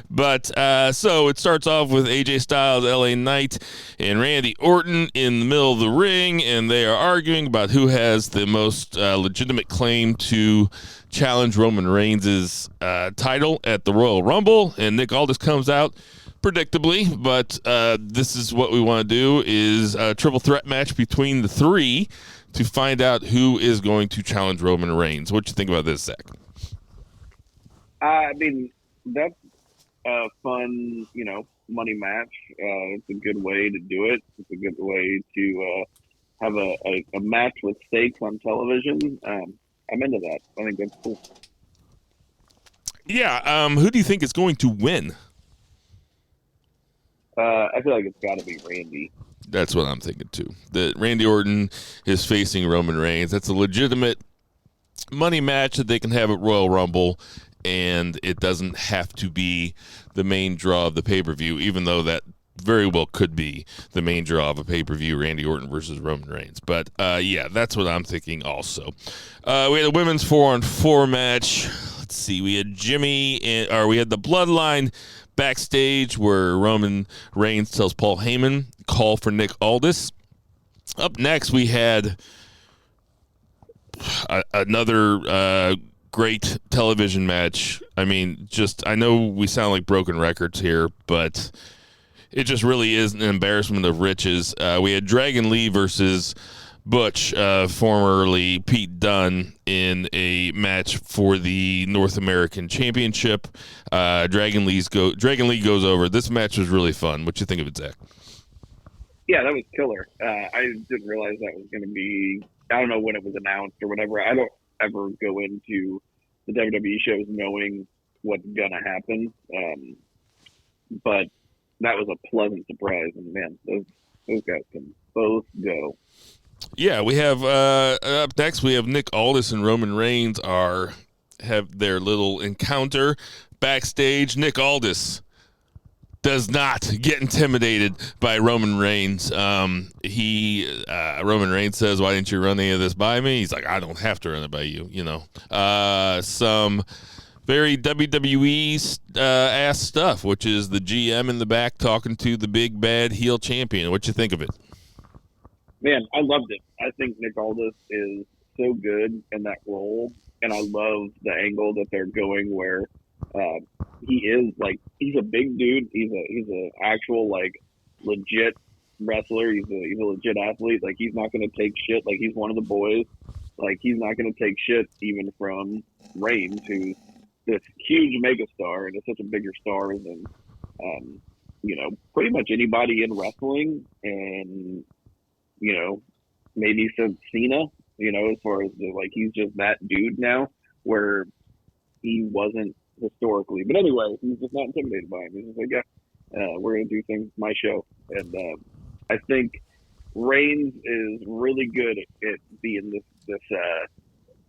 But so it starts off with AJ Styles, LA Knight, and Randy Orton in the middle of the ring, and they are arguing about who has the most legitimate claim to challenge Roman Reigns' title at the Royal Rumble. And Nick Aldis comes out, predictably, but this is what we want to do, is a triple threat match between the 3 to find out who is going to challenge Roman Reigns. What do you think about this, Zach? I mean, that's a fun, money match. It's a good way to do it. It's a good way to have a match with stakes on television. I'm into that. I think that's cool. Yeah, who do you think is going to win? I feel like it's got to be Randy. That's what I'm thinking, too. That Randy Orton is facing Roman Reigns. That's a legitimate money match that they can have at Royal Rumble, and it doesn't have to be the main draw of the pay-per-view, even though that very well could be the main draw of a pay-per-view, Randy Orton versus Roman Reigns. But, yeah, that's what I'm thinking also. We had a women's 4-on-4 match. Let's see. We had we had the Bloodline backstage where Roman Reigns tells Paul Heyman, call for Nick Aldis. Up next, we had another great television match. I mean, I know we sound like broken records here, but it just really is an embarrassment of riches. We had Dragon Lee versus Butch, formerly Pete Dunne, in a match for the North American Championship. Dragon Lee goes over. This match was really fun. What you think of it, Zach? Yeah, that was killer. I didn't realize that was going to be. I don't know when it was announced or whatever. I don't ever go into the WWE shows knowing what's going to happen. But that was a pleasant surprise. And, man, those guys can both go. Yeah, we have up next, we have Nick Aldis and Roman Reigns have their little encounter backstage. Nick Aldis does not get intimidated by Roman Reigns. Roman Reigns says, "Why didn't you run any of this by me?" He's like, "I don't have to run it by you." Some very WWE ass stuff, which is the GM in the back talking to the big bad heel champion. What you think of it? Man, I loved it. I think Nick Aldis is so good in that role, and I love the angle that they're going where he is he's a big dude. He's a actual legit wrestler. He's a legit athlete. He's not going to take shit. He's one of the boys. He's not going to take shit even from Reigns, who's this huge megastar and is such a bigger star than pretty much anybody in wrestling, and maybe since Cena, as far as he's just that dude now, where he wasn't historically. But anyway, he's just not intimidated by him. He's just like, yeah, we're going to do things, my show. And I think Reigns is really good at being this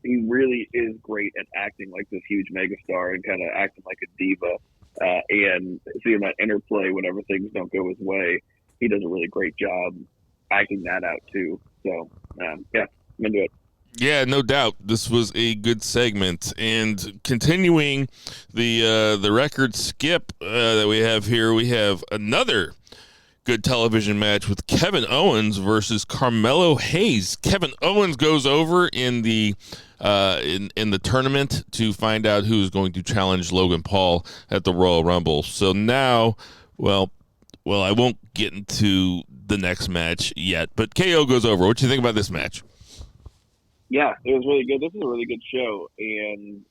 he really is great at acting like this huge megastar and kind of acting like a diva, and seeing that interplay whenever things don't go his way. He does a really great job acting that out too. So yeah, I'm into it. Yeah, no doubt. This was a good segment. And continuing the record skip that we have here, we have another good television match with Kevin Owens versus Carmelo Hayes. Kevin Owens goes over in the in the tournament to find out who is going to challenge Logan Paul at the Royal Rumble. So now, well, I won't get into the next match yet, but KO goes over. What do you think about this match? Yeah, it was really good. This is a really good show, and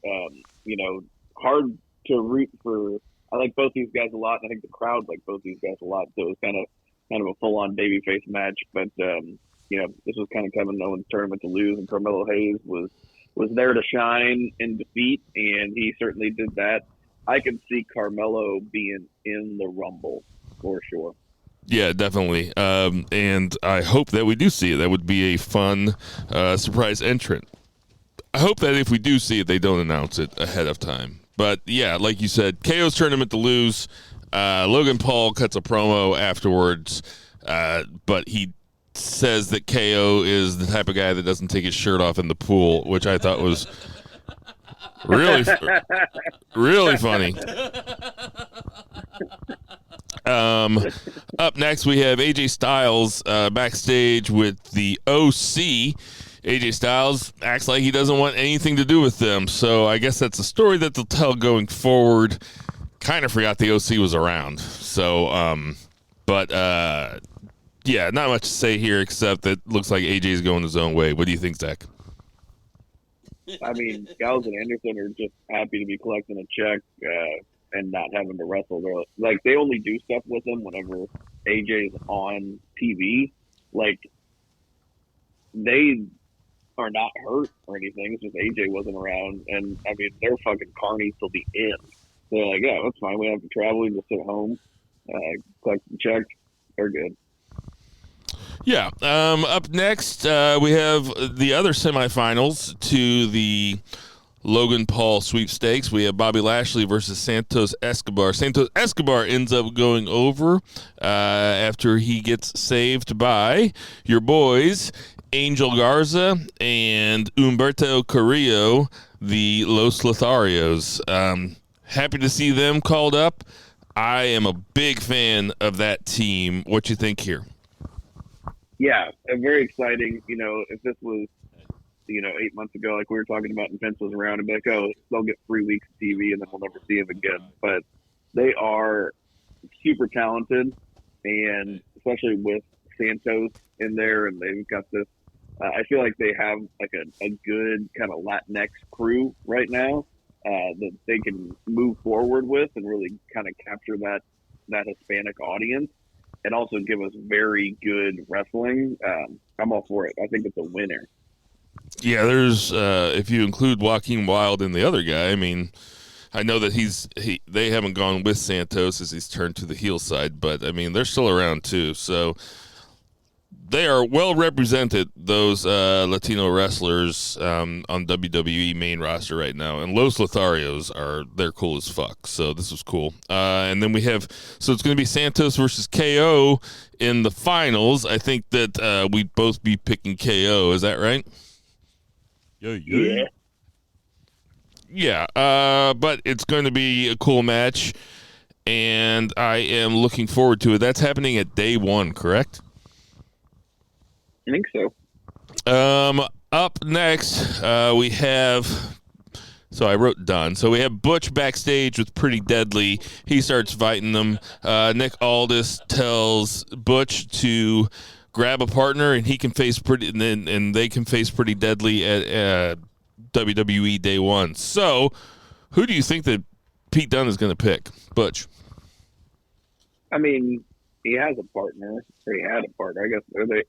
hard to root for. I like both these guys a lot, and I think the crowd liked both these guys a lot. So it was kind of a full-on babyface match. But this was kind of Kevin Owens' tournament to lose, and Carmelo Hayes was there to shine in defeat, and he certainly did that. I could see Carmelo being in the Rumble for sure. Yeah, definitely. And I hope that we do see it. That would be a fun surprise entrant. I hope that if we do see it, they don't announce it ahead of time. But, yeah, like you said, KO's tournament to lose. Logan Paul cuts a promo afterwards, but he says that KO is the type of guy that doesn't take his shirt off in the pool, which I thought was really, really funny. Up next, we have AJ Styles backstage with the OC. AJ Styles acts like he doesn't want anything to do with them, so I guess that's a story that they'll tell going forward. Kind of forgot the OC was around, so yeah, not much to say here except that looks like AJ is going his own way. What do you think, Zach? I mean, Gallows and Anderson are just happy to be collecting a check and not having to wrestle. They're like, they only do stuff with him whenever AJ is on TV. Like, they are not hurt or anything. It's just AJ wasn't around. And, I mean, they're fucking carny till the end. They're like, yeah, that's fine. We don't have to travel. We can just sit home, collect the check. They're good. Yeah. Up next, we have the other semifinals to the Logan Paul sweepstakes. We have Bobby Lashley versus Santos Escobar. Santos Escobar ends up going over after he gets saved by your boys, Angel Garza and Humberto Carrillo, the Los Lotharios. Happy to see them called up. I am a big fan of that team. What you think here? Yeah, very exciting. You know, if this was, 8 months ago, like we were talking about, and Vince was around, and be like, oh, they'll get 3 weeks of TV and then we'll never see him again. But they are super talented, and especially with Santos in there, and they've got this. I feel like they have like a good kind of Latinx crew right now that they can move forward with and really kind of capture that Hispanic audience, and also give us very good wrestling. I'm all for it. I think it's a winner. Yeah, there's if you include Joaquin Wilde and the other guy, I mean, I know that they haven't gone with Santos as he's turned to the heel side, but I mean, they're still around too. So they are well represented, those Latino wrestlers on WWE main roster right now. And Los Lotharios they're cool as fuck. So this was cool. And then so it's going to be Santos versus KO in the finals. I think that we'd both be picking KO. Is that right? Yeah. Yeah, but it's going to be a cool match, and I am looking forward to it. That's happening at day 1, correct? I think so. Up next, we have... So I wrote done. So we have Butch backstage with Pretty Deadly. He starts fighting them. Nick Aldis tells Butch to grab a partner, and he can face and they can face Pretty Deadly at WWE Day 1. So, who do you think that Pete Dunne is going to pick? Butch. I mean, he has a partner. Or he had a partner. I guess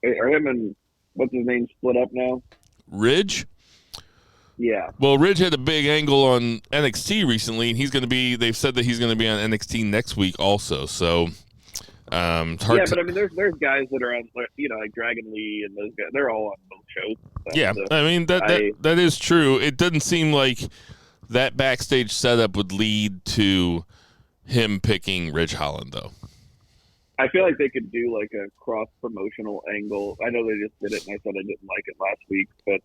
are him and what's his name split up now? Ridge. Yeah. Well, Ridge had a big angle on NXT recently, and they've said that he's going to be on NXT next week also. So, But I mean, there's guys that are on, like Dragon Lee and those guys. They're all on both shows. Yeah, So I mean that is true. It doesn't seem like that backstage setup would lead to him picking Ridge Holland, though. I feel like they could do like a cross promotional angle. I know they just did it, and I said I didn't like it last week, but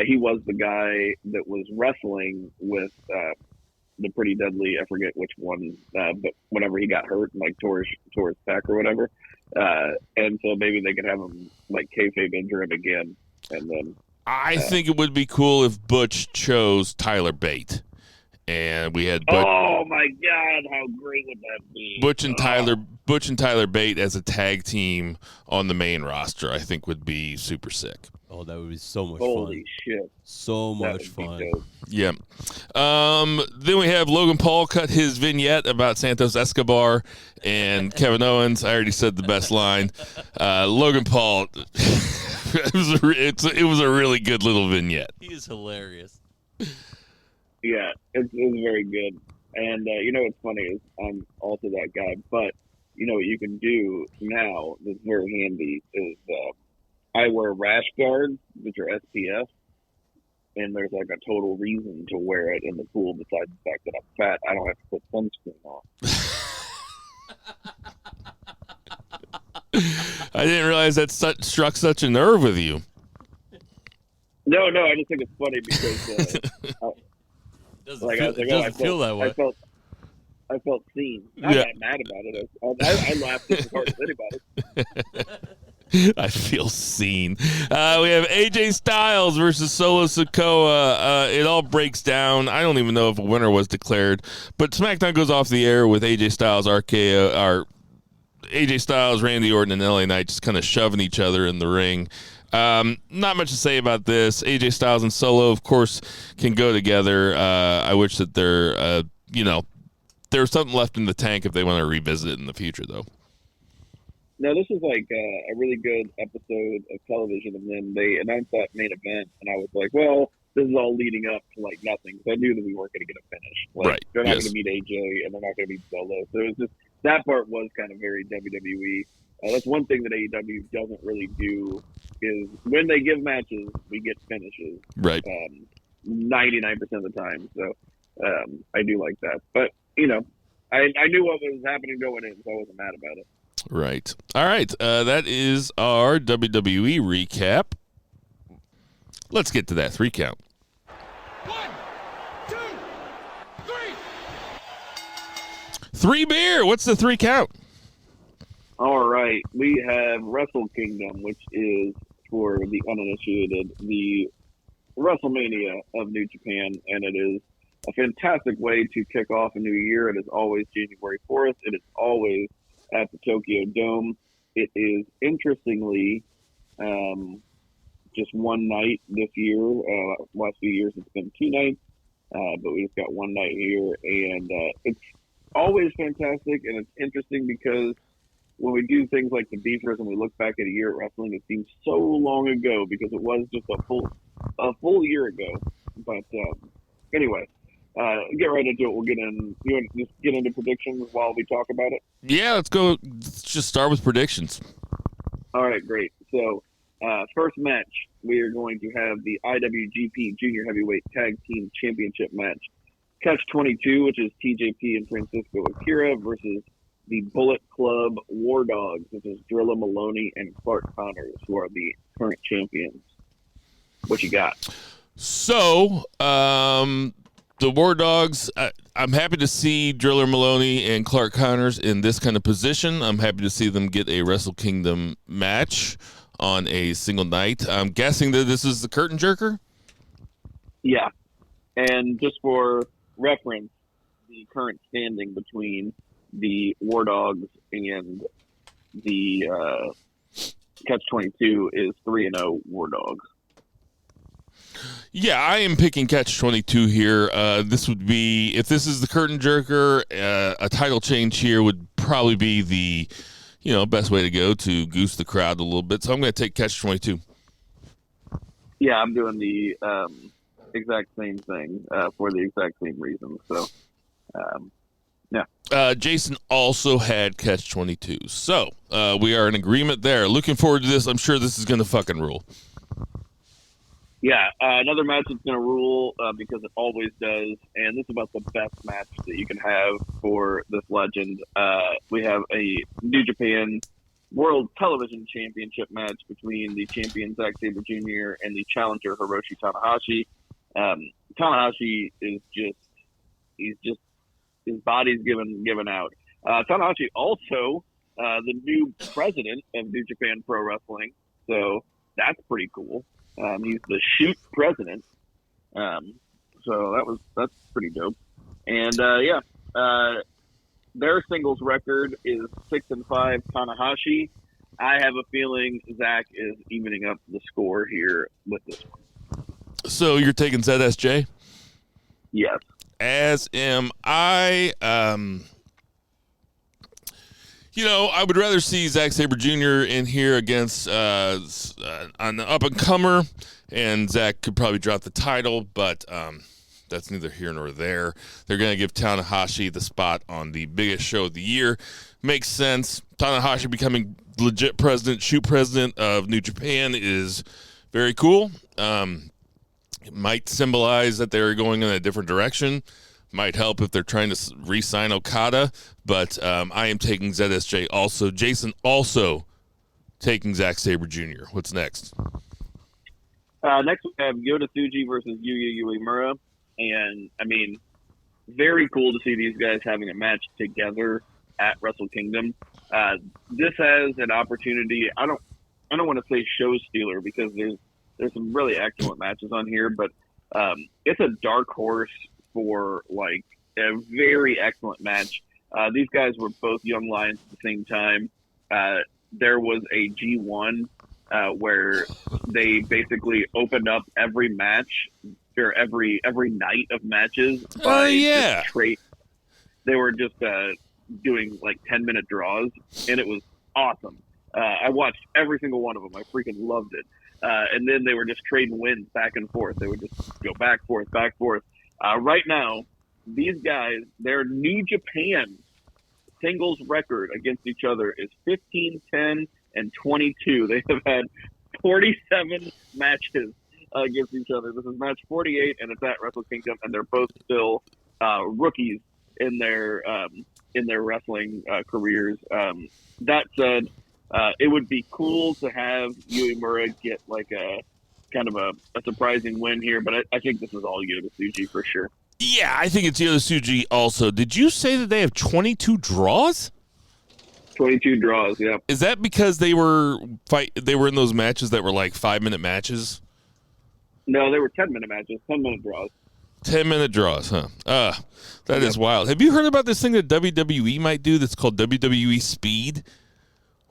he was the guy that was wrestling with the Pretty Deadly. I forget which one, but whenever he got hurt and like tore his back or whatever, and so maybe they could have him like kayfabe injure him again, and then. I think it would be cool if Butch chose Tyler Bate, and we had Butch. Oh my God! How great would that be? Butch and Tyler Bate as a tag team on the main roster, I think would be super sick. Oh, that would be so much Holy fun. shit! So much fun. Yeah. Then we have Logan Paul cut his vignette about Santos Escobar and Kevin Owens. I already said the best line. Logan Paul. It was a really good little vignette. He is hilarious. Yeah, it was very good. And what's funny is I'm also that guy. But what you can do now that's very handy is I wear rash guards, which are SPF, and there's like a total reason to wear it in the pool besides the fact that I'm fat. I don't have to put sunscreen on. I didn't realize that struck such a nerve with you. No, I just think it's funny because doesn't feel that way. I felt seen. I'm not mad about it. I laughed as hard as anybody. I feel seen. We have AJ Styles versus Solo Sikoa. It all breaks down. I don't even know if a winner was declared, but SmackDown goes off the air with AJ Styles, AJ Styles, Randy Orton, and LA Knight just kind of shoving each other in the ring. Not much to say about this. AJ Styles and Solo, of course, can go together. I wish that there's something left in the tank if they want to revisit it in the future, though. No, this is like a really good episode of television, and then they announced that main event, and I was like, well, this is all leading up to like nothing. So I knew that we weren't going to get a finish. Like, right. They're not going to meet AJ, and they're not going to meet Solo. So it was just that part was kind of very WWE. That's one thing that AEW doesn't really do is when they give matches, we get finishes. Right. 99% of the time. So I do like that. But, I knew what was happening going in, so I wasn't mad about it. Right. All right. That is our WWE recap. Let's get to that 3 count. 1, 2, 3. 3 beer. What's the 3 count? All right. We have Wrestle Kingdom, which is, for the uninitiated, the WrestleMania of New Japan, and it is a fantastic way to kick off a new year. It is always January 4th. It is always at the Tokyo Dome. It is, interestingly, just one night this year. Last few years it's been 2 nights, but we just got one night here, and it's always fantastic, and it's interesting because when we do things like the Beefers and we look back at a year at wrestling, it seems so long ago because it was just a full year ago. But anyway, get right into it. We'll get in. You want to just get into predictions while we talk about it? Yeah, let's go. Let's just start with predictions. All right, great. So first match, we are going to have the IWGP Junior Heavyweight Tag Team Championship match. Catch 22, which is TJP and Francisco Akira versus the Bullet Club War Dogs, which is Drilla Maloney and Clark Connors, who are the current champions. What you got? So, the War Dogs, I'm happy to see Driller Maloney and Clark Connors in this kind of position. I'm happy to see them get a Wrestle Kingdom match on a single night. I'm guessing that this is the curtain jerker? Yeah. And just for reference, the current standing between the War Dogs and the Catch-22 is 3-0 War Dogs. Yeah, I am picking Catch-22 here. This would be, if this is the curtain jerker, a title change here would probably be the, best way to go to goose the crowd a little bit. So I'm going to take Catch-22. Yeah, I'm doing the exact same thing for the exact same reason. So, Jason also had Catch 22. So we are in agreement there. Looking forward to this. I'm sure this is going to fucking rule. Yeah, another match that's going to rule because it always does, and this is about the best match that you can have for this legend. We have a New Japan World Television Championship match between the champion Zack Sabre Jr. and the challenger Hiroshi Tanahashi. Tanahashi is just his body's given out. Tanahashi also the new president of New Japan Pro Wrestling, so that's pretty cool. He's the shoot president. So that's pretty dope. And their singles record is 6-5 Tanahashi. I have a feeling Zach is evening up the score here with this one. So you're taking ZSJ? Yes. As am I. I would rather see Zack Sabre Jr. in here against an up-and-comer, and Zack could probably drop the title, but that's neither here nor there. They're going to give Tanahashi the spot on the biggest show of the year. Makes sense. Tanahashi becoming legit shoot president of New Japan is very cool. It might symbolize that they're going in a different direction. Might help if they're trying to re-sign Okada, but I am taking ZSJ also. Jason also taking Zack Sabre Jr. What's next? Next we have Yota Tsuji versus Yuya Uemura, and I mean, very cool to see these guys having a match together at Wrestle Kingdom. This has an opportunity. I don't want to say show stealer because there's some really excellent matches on here, but it's a dark horse for like a very excellent match. These guys were both young lions at the same time. There was a G1 where they basically opened up every match or every night of matches by just trade. They were just doing like 10-minute draws, and it was awesome. I watched every single one of them. I freaking loved it. And then they were just trading wins back and forth. They would just go back, forth. Right now, these guys, their New Japan singles record against each other is 15, 10, and 22. They have had 47 matches against each other. This is match 48, and it's at Wrestle Kingdom, and they're both still rookies in their wrestling careers. That said, it would be cool to have Uemura get like a kind of a surprising win here, but I think this is all Yota Tsuji for sure. Yeah, I think it's Yota Tsuji also. Did you say that they have 22 draws? 22 draws, yeah. Is that because they were in those matches that were like 5-minute matches? No, they were 10-minute matches, 10-minute draws. 10-minute draws, huh? That is wild. Have you heard about this thing that WWE might do that's called WWE Speed?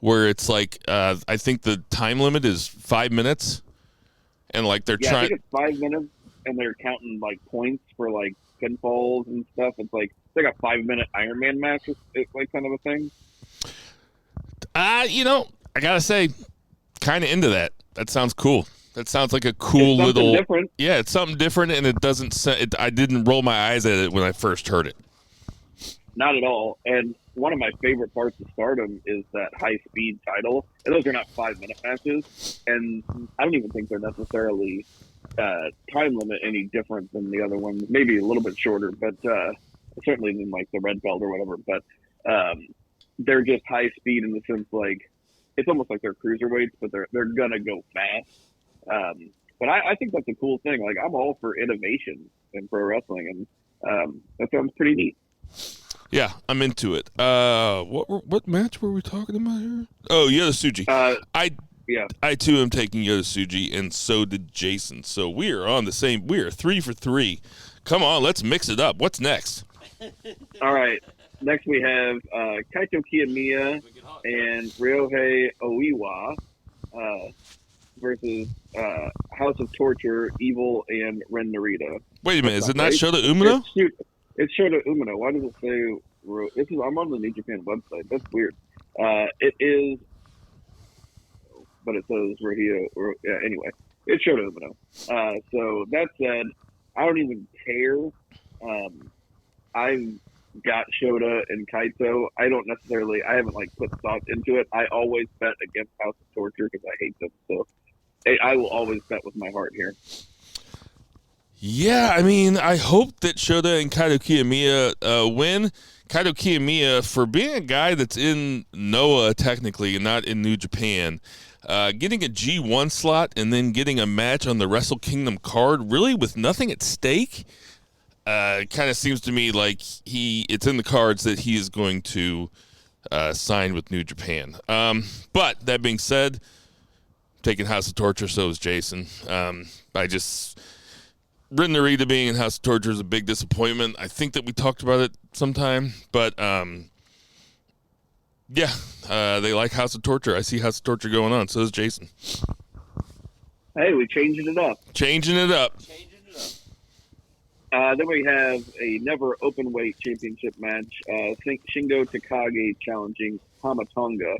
Where it's like, I think the time limit is 5 minutes. And like they're trying. I think it's 5 minutes, and they're counting like points for like pinfalls and stuff. It's like a 5-minute Iron Man match, it's like kind of a thing. I gotta say, kind of into that. That sounds cool. That sounds like a cool little. Different. Yeah, it's something different, and it doesn't. I didn't roll my eyes at it when I first heard it. Not at all. And one of my favorite parts of Stardom is that high-speed title. And those are not 5-minute matches. And I don't even think they're necessarily time limit any different than the other ones. Maybe a little bit shorter, but certainly than like the red belt or whatever. But they're just high-speed in the sense like it's almost like they're cruiserweights, but they're going to go fast. But I think that's a cool thing. Like, I'm all for innovation in pro wrestling, and that sounds pretty neat. Yeah, I'm into it. What match were we talking about here? Oh, Yota Tsuji. I too am taking Yota Tsuji, and so did Jason. So we are on the same. We are 3 for 3. Come on, let's mix it up. What's next? All right. Next we have Kaito Kiyomiya and Ryohei Oiwa versus House of Torture, Evil, and Ren Narita. Wait a minute, is it not Shota Umino? It's Shota Umino. Why does it say? I'm on the New Japan website. That's weird. It is, but it says Rahio. Yeah, anyway, it's Shota Umino. So that said, I don't even care. got Shota and Kaito. I haven't put thought into it. I always bet against House of Torture because I hate them. So I will always bet with my heart here. Yeah, I mean, I hope that Shota and Kaito Kiyomiya win. Kaito Kiyomiya, for being a guy that's in Noah technically and not in New Japan, getting a G1 slot and then getting a match on the Wrestle Kingdom card, really with nothing at stake, kind of seems to me like it's in the cards that he is going to sign with New Japan. But that being said, taking House of Torture, so is Jason. Rin Narita being in House of Torture is a big disappointment. I think that we talked about it sometime, but they like House of Torture. I see House of Torture going on. So does Jason. Hey, we're changing it up. Then we have a never open weight championship match. Shingo Takagi challenging Hamatonga.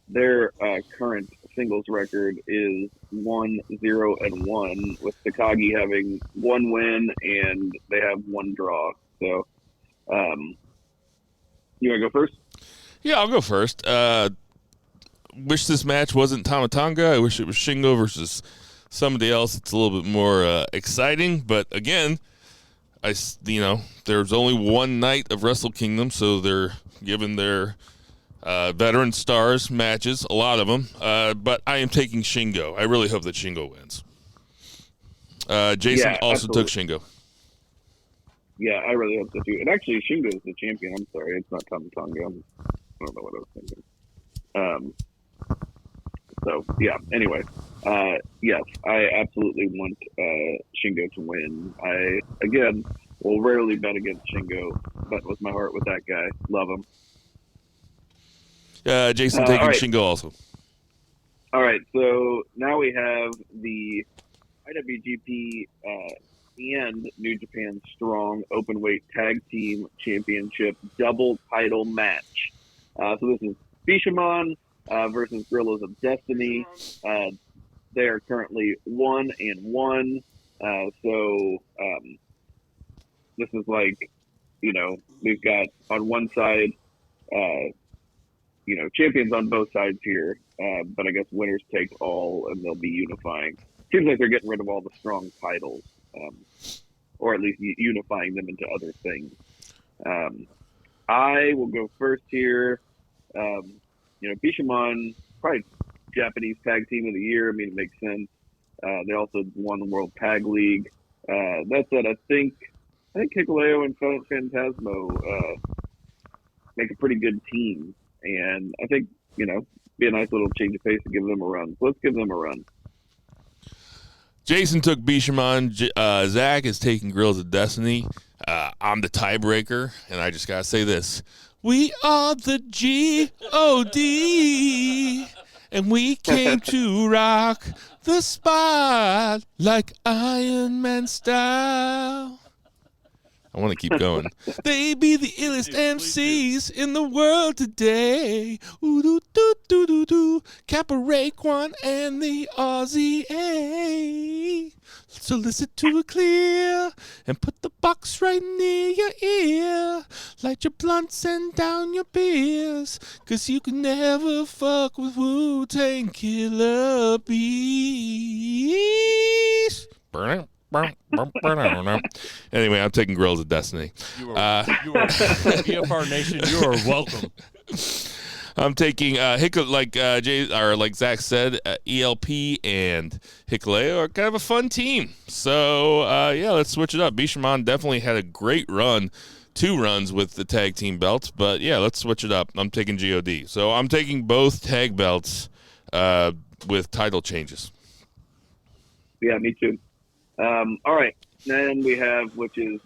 Their current singles record is 1-0-1, with Takagi having 1 win and they have 1 draw. So, you want to go first? Yeah, I'll go first. Wish this match wasn't Tamatonga. I wish it was Shingo versus somebody else. It's a little bit more exciting. But again, there's only one night of Wrestle Kingdom, so they're giving their veteran stars matches, a lot of them. But I am taking Shingo. I really hope that Shingo wins. Jason also took Shingo. Yeah, I really hope so too. And actually, Shingo is the champion. I'm sorry, it's not Tamatonga. I don't know what I was thinking. So yeah. Anyway, yes, I absolutely want Shingo to win. I will rarely bet against Shingo, but with my heart with that guy, love him. Jason taking Shingo also. All right, so now we have the IWGP and New Japan Strong Openweight Tag Team Championship double title match. So this is Bishamon versus Guerrillas of Destiny. They are currently 1-1. So this is we've got on one side, champions on both sides here, but I guess winners take all, and they'll be unifying. Seems like they're getting rid of all the strong titles, or at least unifying them into other things. I will go first here. Bishamon, probably Japanese Tag Team of the Year. I mean, it makes sense. They also won the World Tag League. That said, I think Hikuleo and Phantasmo make a pretty good team. And I think, be a nice little change of pace to give them a run. So let's give them a run. Jason took Bishamon. Zach is taking Guerrillas of Destiny. I'm the tiebreaker, and I just got to say this. We are the G.O.D., and we came to rock the spot like Iron Man style. I want to keep going. They be the illest MCs in the world today. Ooh doo doo doo doo doo. Kappa Raekwon and the Aussie A. So listen to it clear and put the box right near your ear. Light your blunts and down your beers, 'cause you can never fuck with Wu-Tang Killer Bees. Burn it. Anyway, I'm taking Guerrillas of Destiny. You are BFR Nation. You are welcome. I'm taking like Zach said, ELP and Hikuleo are kind of a fun team. So let's switch it up. Bishamon definitely had a great run, 2 runs with the tag team belts, but yeah, let's switch it up. I'm taking GOD. So I'm taking both tag belts with title changes. Yeah, me too. All right, then we have, which is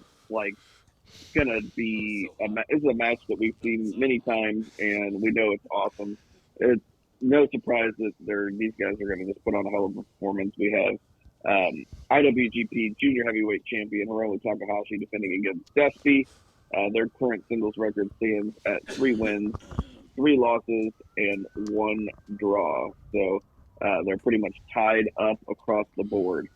gonna be this is a match that we've seen many times, and we know it's awesome. It's no surprise that these guys are gonna just put on a hell of a performance. We have IWGP Junior Heavyweight Champion Hiromu Takahashi defending against Despy. Their current singles record stands at 3 wins, 3 losses, and 1 draw. So they're pretty much tied up across the board.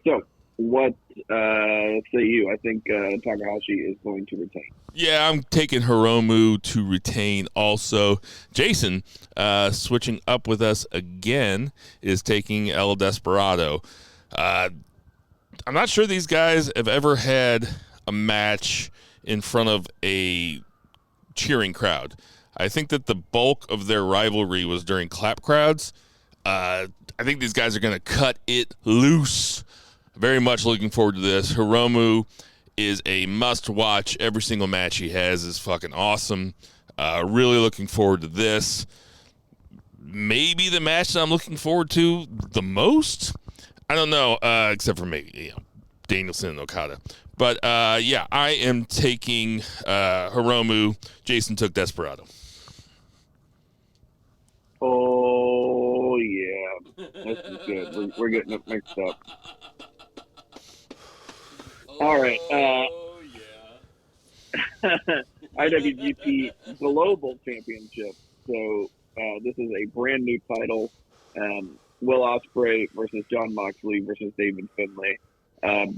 So what say you? I think Takahashi is going to retain. Yeah, I'm taking Hiromu to retain also. Jason, switching up with us again, is taking El Desperado. I'm not sure these guys have ever had a match in front of a cheering crowd. I think that the bulk of their rivalry was during clap crowds. I think these guys are going to cut it loose. Very much looking forward to this. Hiromu is a must-watch. Every single match he has is fucking awesome. Really looking forward to this. Maybe the match that I'm looking forward to the most? I don't know, except for maybe Danielson and Okada. But, yeah, I am taking Hiromu. Jason took Desperado. Oh, yeah. This is good. We're getting it mixed up. All right. IWGP Global Championship. So this is a brand new title. Will Ospreay versus Jon Moxley versus David Finlay.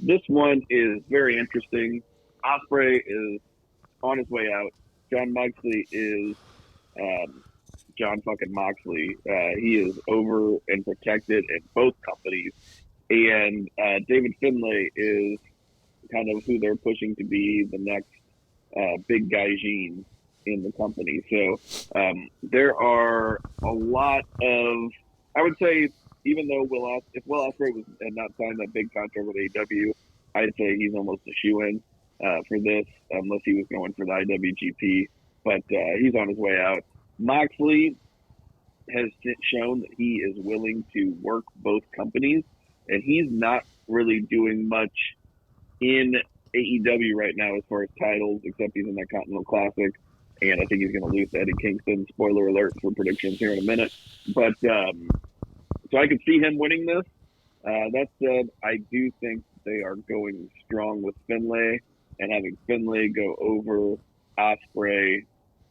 This one is very interesting. Ospreay is on his way out. Jon Moxley is John fucking Moxley. He is over and protected in both companies. And David Finlay is kind of who they're pushing to be the next big gaijin in the company. So there are a lot of, I would say, even though if Will Ospreay had not signed that big contract with AEW, I'd say he's almost a shoe-in for this, unless he was going for the IWGP. But he's on his way out. Moxley has shown that he is willing to work both companies, and he's not really doing much in AEW right now as far as titles, except he's in that Continental Classic, and I think he's going to lose to Eddie Kingston. Spoiler alert for predictions here in a minute. But so I could see him winning this. That said, I do think they are going strong with Finlay and having Finlay go over Ospreay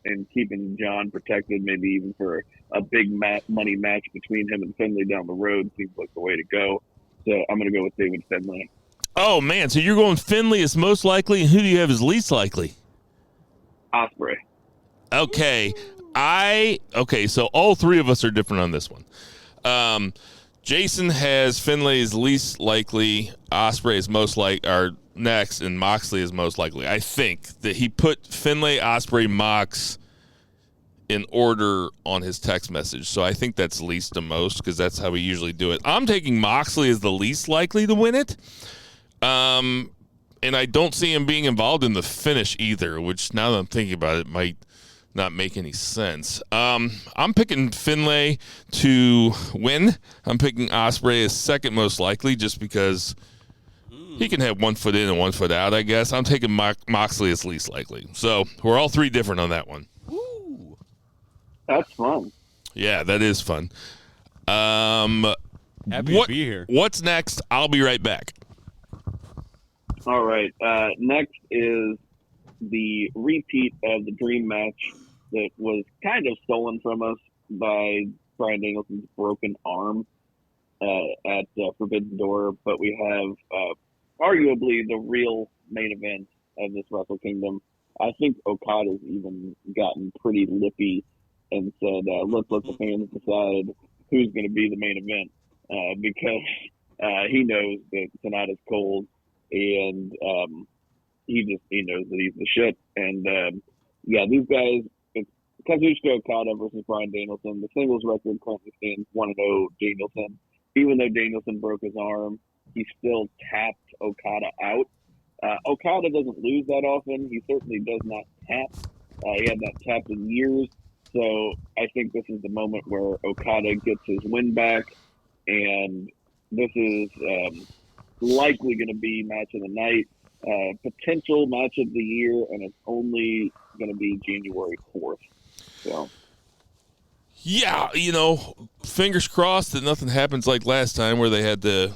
and keeping John protected, maybe even for a big money match between him and Finlay down the road seems like the way to go. So I'm going to go with David Finlay. Oh, man, so you're going Finlay as most likely, and who do you have as least likely? Ospreay. Okay. So all three of us are different on this one. Jason has Finlay as least likely, Ospreay is most are next, and Moxley is most likely. I think that he put Finlay, Ospreay, Mox in order on his text message. So I think that's least to most because that's how we usually do it. I'm taking Moxley as the least likely to win it. And I don't see him being involved in the finish either, which now that I'm thinking about it might not make any sense. I'm picking Finlay to win. I'm picking Ospreay as second most likely just because he can have 1 foot in and 1 foot out, I guess. I'm taking Moxley as least likely. So we're all three different on that one. Ooh. That's fun. Yeah, that is fun. Happy to be here. What's next? I'll be right back. All right. Next is the repeat of the dream match that was kind of stolen from us by Bryan Danielson's broken arm at Forbidden Door. But we have arguably the real main event of this Wrestle Kingdom. I think Okada's even gotten pretty lippy and said, let's let the fans decide who's going to be the main event because he knows that Sonata's cold. And he knows that he's the shit. And these guys, it's Kazuchika Okada versus Bryan Danielson. The singles record currently stands 1-0 Danielson. Even though Danielson broke his arm, he still tapped Okada out. Okada doesn't lose that often. He certainly does not tap. He had not tapped in years. So I think this is the moment where Okada gets his win back. And this is likely going to be match of the night, potential match of the year, and it's only going to be January 4th. So, yeah, fingers crossed that nothing happens like last time where they had to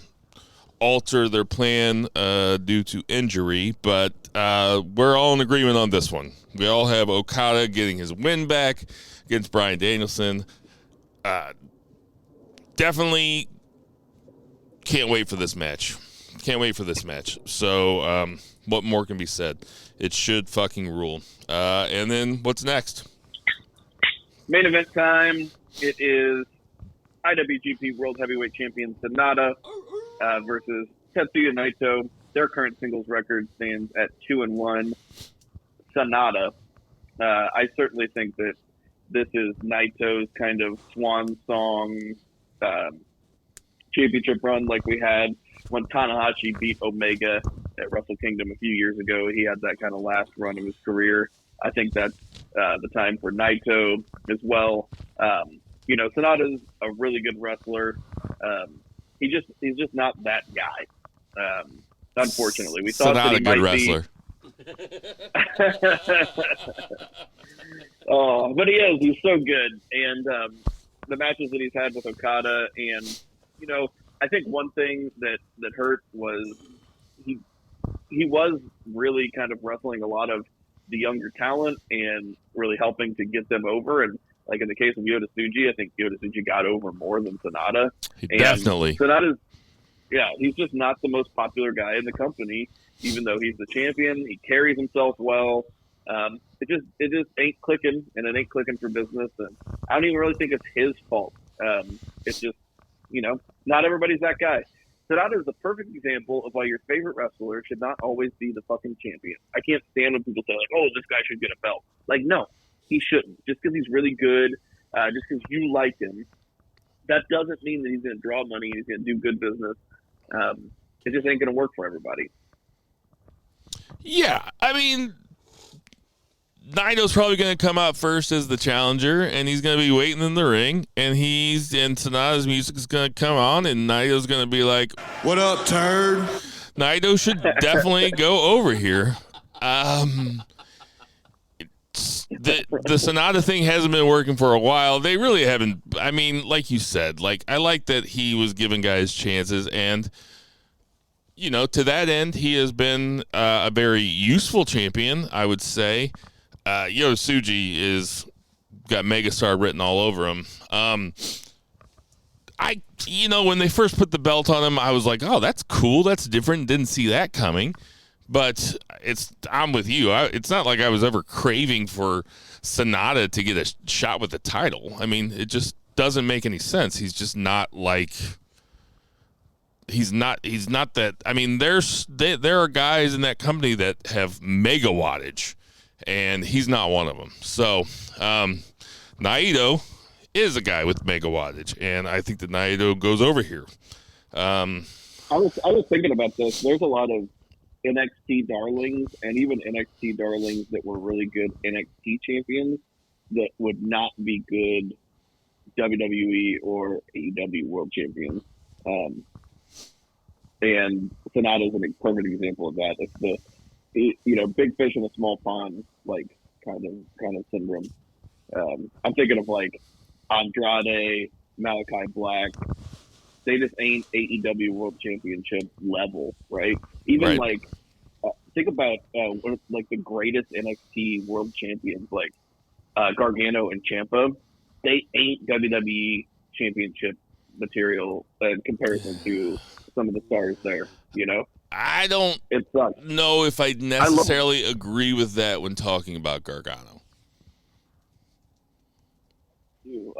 alter their plan due to injury, but we're all in agreement on this one. We all have Okada getting his win back against Bryan Danielson. Definitely can't wait for this match. Can't wait for this match. So, what more can be said? It should fucking rule. And then what's next? Main event time. It is IWGP World Heavyweight Champion Sonata versus Tetsuya Naito. Their current singles record stands at 2-1. Sonata. I certainly think that this is Naito's kind of swan song championship run like we had when Tanahashi beat Omega at Wrestle Kingdom a few years ago. He had that kind of last run of his career. I think that's the time for Naito as well. Sonata's a really good wrestler. He's just not that guy. Unfortunately, we thought that he might wrestler. Oh, but he is. He's so good. And the matches that he's had with Okada, and I think one thing that hurt was he was really kind of wrestling a lot of the younger talent and really helping to get them over. And like in the case of Yota Tsuji, I think Yota Tsuji got over more than Sonata. Definitely. Sonata's, he's just not the most popular guy in the company, even though he's the champion. He carries himself well. It just ain't clicking, and it ain't clicking for business. And I don't even really think it's his fault. It's just, not everybody's that guy. Sonata is the perfect example of why your favorite wrestler should not always be the fucking champion. I can't stand when people say, like, oh, this guy should get a belt. Like, no, he shouldn't. Just because he's really good, just because you like him, that doesn't mean that he's going to draw money and he's going to do good business. It just ain't going to work for everybody. Yeah, I mean, Naito's probably going to come out first as the challenger, and he's going to be waiting in the ring, and Sonata's music is going to come on, and Naito's going to be like, What up, turd? Naito should definitely go over here. The Sonata thing hasn't been working for a while. They really haven't. I mean, like you said, I like that he was giving guys chances, and to that end, he has been a very useful champion, I would say. Yota Tsuji is got megastar written all over him. When they first put the belt on him, I was like, oh, that's cool. That's different. Didn't see that coming. But I'm with you. It's not like I was ever craving for Sonata to get a shot with the title. I mean, it just doesn't make any sense. He's just not like. He's not that. I mean, there are guys in that company that have mega wattage, and he's not one of them. So, Naito is a guy with mega wattage, and I think that Naito goes over here. I was thinking about this. There's a lot of NXT darlings and even NXT darlings that were really good NXT champions that would not be good WWE or AEW world champions. And Sonata is a perfect example of that. It's the big fish in a small pond, kind of syndrome. I'm thinking of Andrade, Malachi Black. They just ain't AEW World Championship level, right? Even right. Think about the greatest NXT World Champions, Gargano and Ciampa. They ain't WWE Championship material in comparison to some of the stars there. I don't know if I necessarily agree with that when talking about Gargano. You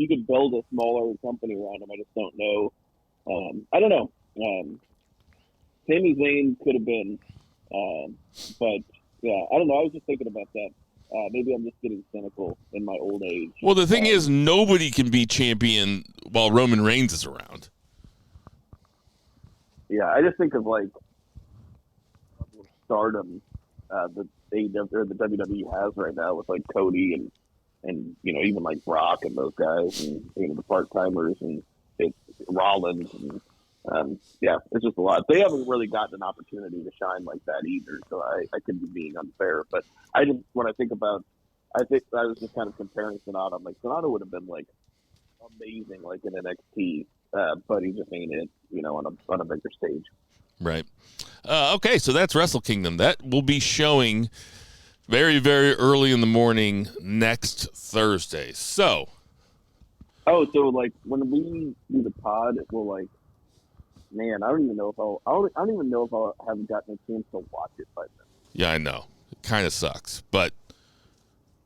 could build a smaller company around him. I just don't know. I don't know. Sami Zayn could have been, but yeah, I don't know. I was just thinking about that. Maybe I'm just getting cynical in my old age. Well, the thing is, nobody can be champion while Roman Reigns is around. Yeah, I just think of stardom the AEW or the WWE has right now with Cody and even Brock and those guys and the part timers and it's Rollins and it's just a lot. They haven't really gotten an opportunity to shine like that either, so I could be being unfair. But when I think about, I think I was just kind of comparing Sonata. I'm Sonata would have been amazing in NXT, but he just ain't it, on a bigger stage. Right. Okay, so that's Wrestle Kingdom. That will be showing very, very early in the morning next Thursday. So. Oh, so when we do the pod, it will man, I don't even know if I'll have gotten a chance to watch it by then. Yeah, I know. It kind of sucks, but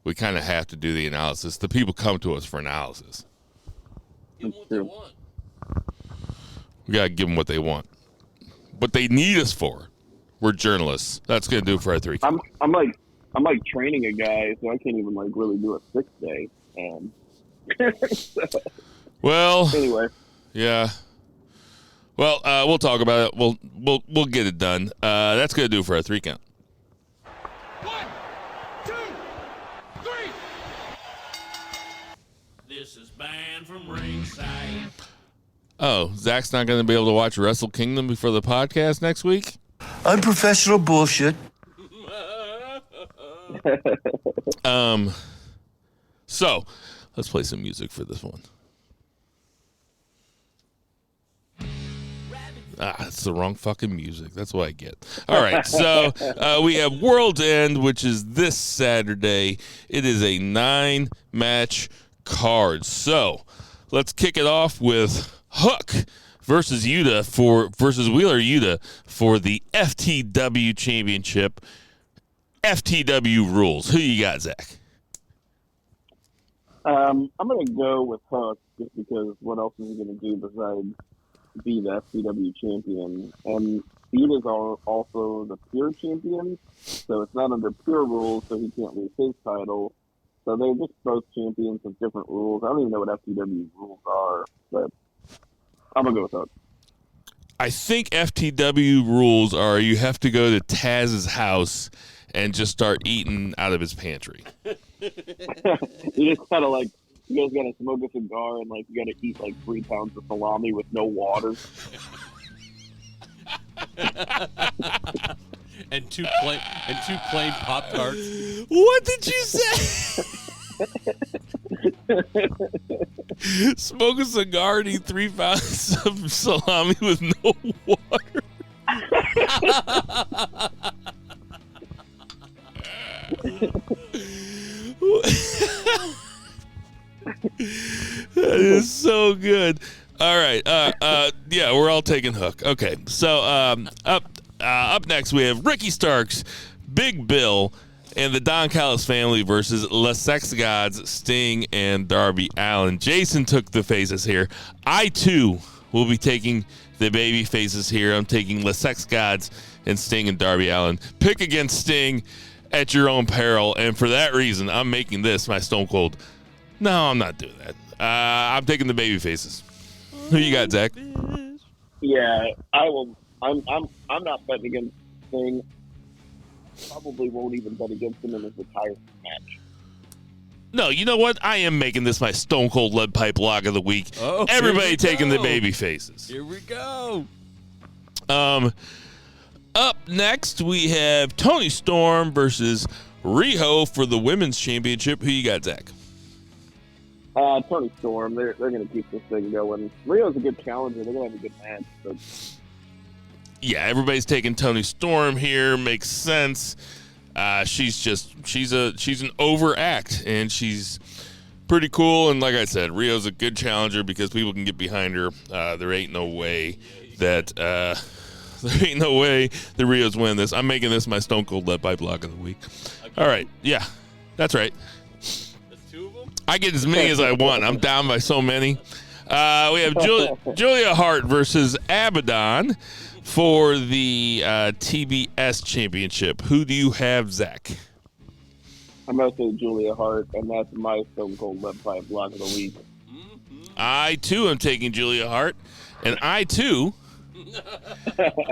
we kind of have to do the analysis. The people come to us for analysis. Give them what they want. We got to give them what they want. What they need us for. We're journalists. That's going to do it for our 3. I'm like training a guy, so I can't even like really do a 6-day. So, well, anyway. Yeah. Well, we'll talk about it. We'll get it done. That's going to do it for our 3 count. 1, 2, 3. This is banned from Ringside. Oh, Zach's not going to be able to watch Wrestle Kingdom before the podcast next week? Unprofessional bullshit. So, let's play some music for this one. It's the wrong fucking music. That's what I get. All right, so we have World's End, which is this Saturday. It is a 9-match card. So, let's kick it off with Hook versus Wheeler Yuta for the FTW Championship. FTW rules. Who you got, Zach? I'm going to go with Hook just because what else is he going to do besides be the FTW champion? And Yuta is also the pure champion, so it's not under pure rules, so he can't lose his title. So they're just both champions with different rules. I don't even know what FTW rules are, but I'm going to go with Hook. I think FTW rules are you have to go to Taz's house and just start eating out of his pantry. You just gotta you guys gotta smoke a cigar and you gotta eat 3 pounds of salami with no water. and two plain Pop-Tarts. What did you say? Smoke a cigar and eat 3 pounds of salami with no water. That is so good. All right. Yeah, we're all taking Hook. Okay. So up next we have Ricky Starks, Big Bill, and the Don Callis family versus La Sex Gods, Sting, and Darby Allin. Jason took the faces here. I, too, will be taking the baby faces here. I'm taking La Sex Gods and Sting and Darby Allin. Pick against Sting at your own peril, and for that reason, I'm making this my Stone Cold. No, I'm not doing that. I'm taking the baby faces. Who you got, Zach? Yeah, I will. I'm not betting against Sting. Probably won't even bet against him in his retirement match. No, you know what? I am making this my Stone Cold Lead Pipe Lock of the week. Oh, everybody taking the baby faces. Here we go. Up next, we have Toni Storm versus Riho for the Women's Championship. Who you got, Zach? Toni Storm. They're going to keep this thing going. Rio's a good challenger. They're going to have a good match. So. Yeah, everybody's taking Toni Storm here. Makes sense. She's an overact, and she's pretty cool. And like I said, Rio's a good challenger because people can get behind her. There ain't no way that Rio's win this. I'm making this my Stone Cold Lead Pipe Lock of the week. All right, yeah, that's right. That's 2 of them. I get as many as I want. I'm down by so many. We have Julia Hart versus Abaddon for the TBS Championship. Who do you have, Zach? I'm going to say Julia Hart, and that's my Stone Cold Lead Pipe Lock of the week. I, too, am taking Julia Hart, and I, too,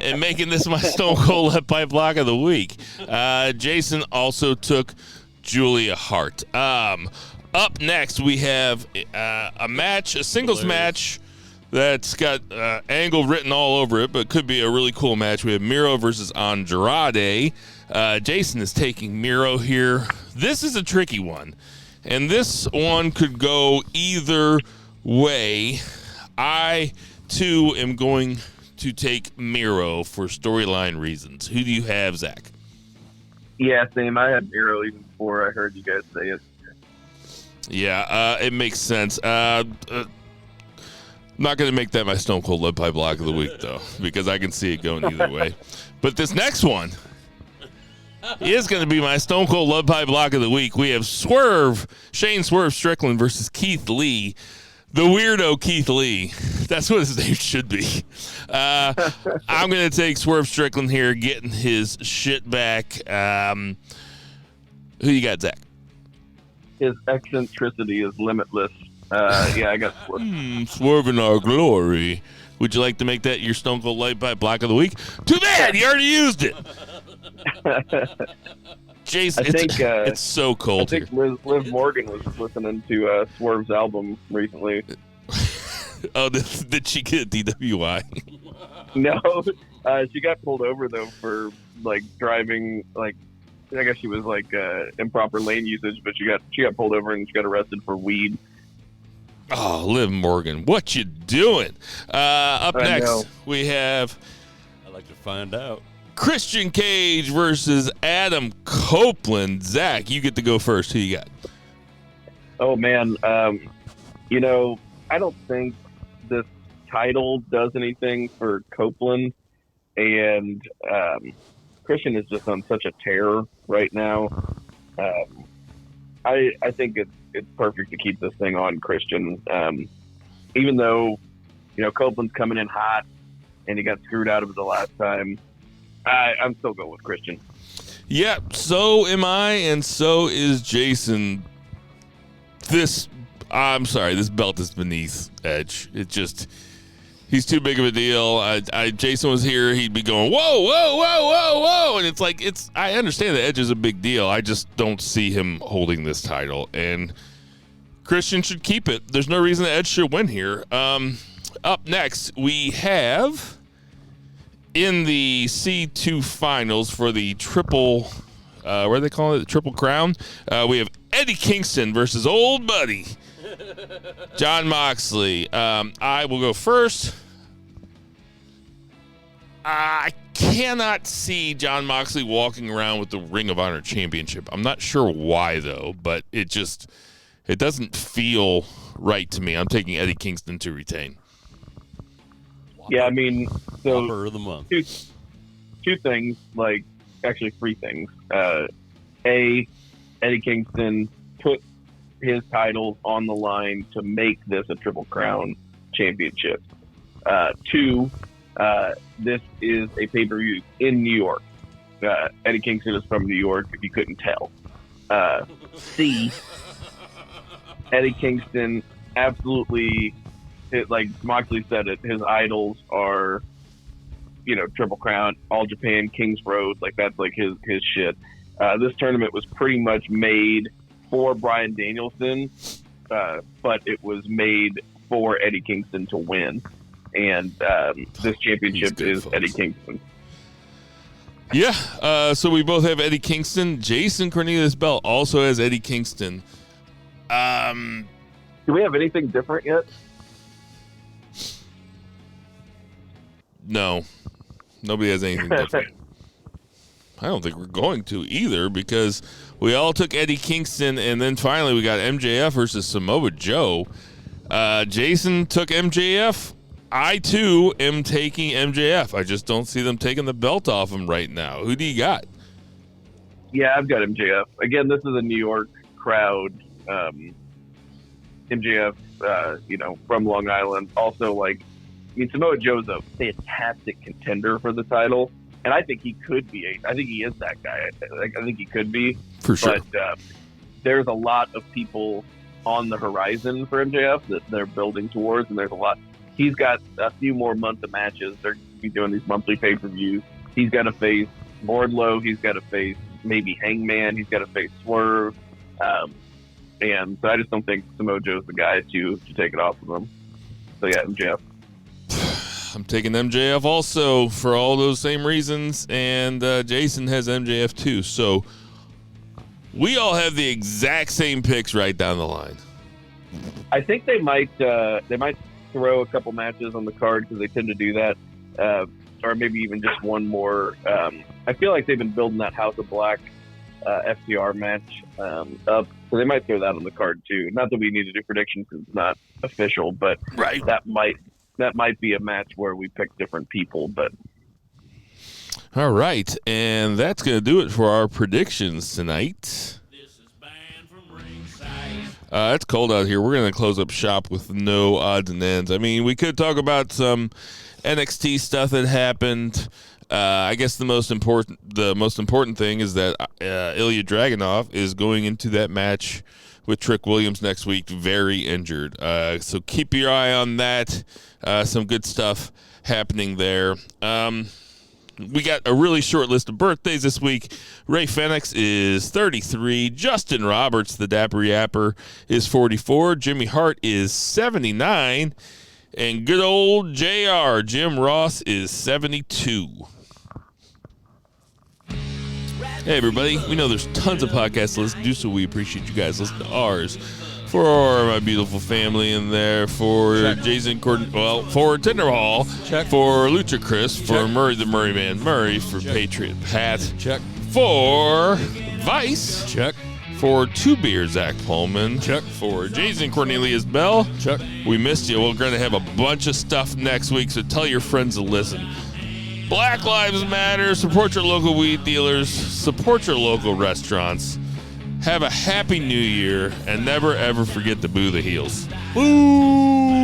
am making this my Stone Cold Lead Pipe Lock of the week. Jason also took Julia Hart. Up next, we have a singles match that's got Angle written all over it, but could be a really cool match. We have Miro versus Andrade. Jason is taking Miro here. This is a tricky one, and this one could go either way. I, too, am going to take Miro for storyline reasons. Who do you have, Zach? Yeah, same. I had Miro even before I heard you guys say it. Yeah, it makes sense. I'm not going to make that my Stone Cold Lead Pipe Block of the Week, though, because I can see it going either way. But this next one is going to be my Stone Cold Lead Pipe Block of the Week. We have Shane Swerve Strickland versus Keith Lee. The weirdo Keith Lee. That's what his name should be. I'm going to take Swerve Strickland here, getting his shit back. Who you got, Zach? His eccentricity is limitless. I got Swerve. Swerve in our glory. Would you like to make that your Stone Cold Light Pipe Block of the Week? Too bad, you already used it. Jason, it's so cold here. I think Liv Morgan was listening to Swerve's album recently. Oh, did she get a DWI? No, she got pulled over though for driving I guess she was improper lane usage, but she got pulled over and she got arrested for weed. Oh, Liv Morgan, what you doing? Up next, we have. I'd like to find out. Christian Cage versus Adam Copeland. Zach, you get to go first. Who you got? Oh man, I don't think this title does anything for Copeland, and Christian is just on such a tear right now. I think it's perfect to keep this thing on Christian, even though Copeland's coming in hot and he got screwed out of it the last time. I'm still going with Christian. Yeah, so am I, and so is Jason. This belt is beneath Edge. He's too big of a deal. Jason was here, he'd be going, whoa, whoa, whoa, whoa, whoa. And I understand that Edge is a big deal. I just don't see him holding this title. And Christian should keep it. There's no reason that Edge should win here. Up next, we have in the C2 finals for the triple, what do they call it? The Triple Crown. We have Eddie Kingston versus old buddy Jon Moxley. I will go first. I cannot see Jon Moxley walking around with the Ring of Honor Championship. I'm not sure why, though, but it doesn't feel right to me. I'm taking Eddie Kingston to retain. Yeah, I mean, so Whopper of the month. Two things, actually three things. Eddie Kingston put his titles on the line to make this a Triple Crown championship. Two, this is a pay-per-view in New York. Eddie Kingston is from New York, if you couldn't tell. C, Eddie Kingston absolutely, like Moxley said it, his idols are, Triple Crown, All Japan, Kings Road, that's his shit. This tournament was pretty much made for Bryan Danielson, but it was made for Eddie Kingston to win. And this championship is folks. Eddie Kingston. Yeah, so we both have Eddie Kingston. Jason Cornelius Bell also has Eddie Kingston. Do we have anything different yet? No. Nobody has anything different. I don't think we're going to either, because we all took Eddie Kingston, and then finally we got MJF versus Samoa Joe. Jason took MJF. I, too, am taking MJF. I just don't see them taking the belt off him right now. Who do you got? Yeah, I've got MJF. Again, this is a New York crowd. MJF, from Long Island. Also, Samoa Joe's a fantastic contender for the title. And I think he could be. I think he is that guy. I think he could be. For sure. But there's a lot of people on the horizon for MJF that they're building towards, and there's a lot. He's got a few more months of matches. They're going to be doing these monthly pay-per-views. He's got to face Wardlow. He's got to face maybe Hangman. He's got to face Swerve. And so I just don't think Samoa Joe's the guy to take it off of him. So yeah, MJF. I'm taking MJF also for all those same reasons, and Jason has MJF too. So we all have the exact same picks right down the line. I think they might throw a couple matches on the card because they tend to do that, or maybe even just one more. I feel like they've been building that House of Black FTR match up, so they might throw that on the card too. Not that we need to do predictions because it's not official, but Right. that might be a match where we pick different people. But All right, and that's going to do it for our predictions tonight. It's cold out here. We're going to close up shop with no odds and ends. I mean, we could talk about some NXT stuff that happened. I guess the most important thing is that Ilya Dragunov is going into that match with Trick Williams next week, very injured. So keep your eye on that. Some good stuff happening there. We got a really short list of birthdays this week. Ray Fenix is 33. Justin Roberts, the Dapper Yapper, is 44. Jimmy Hart is 79. And good old JR, Jim Ross, is 72. Hey, everybody. We know there's tons of podcasts to listen to, so we appreciate you guys listening to ours. For my beautiful family in there, for Check. Jason Gordon, well, for Tinder Hall, Check. for Lucha Chris, for Check. Murray the Murray Man Murray, for Check. Patriot Pat, Check. for Vice, Check. for Two Beer Zach Pullman, Check. for Jason Cornelius Bell. Check. We missed you. We're going to have a bunch of stuff next week, so tell your friends to listen. Black Lives Matter. Support your local weed dealers. Support your local restaurants. Have a happy new year, and never, ever forget to boo the heels. Boo!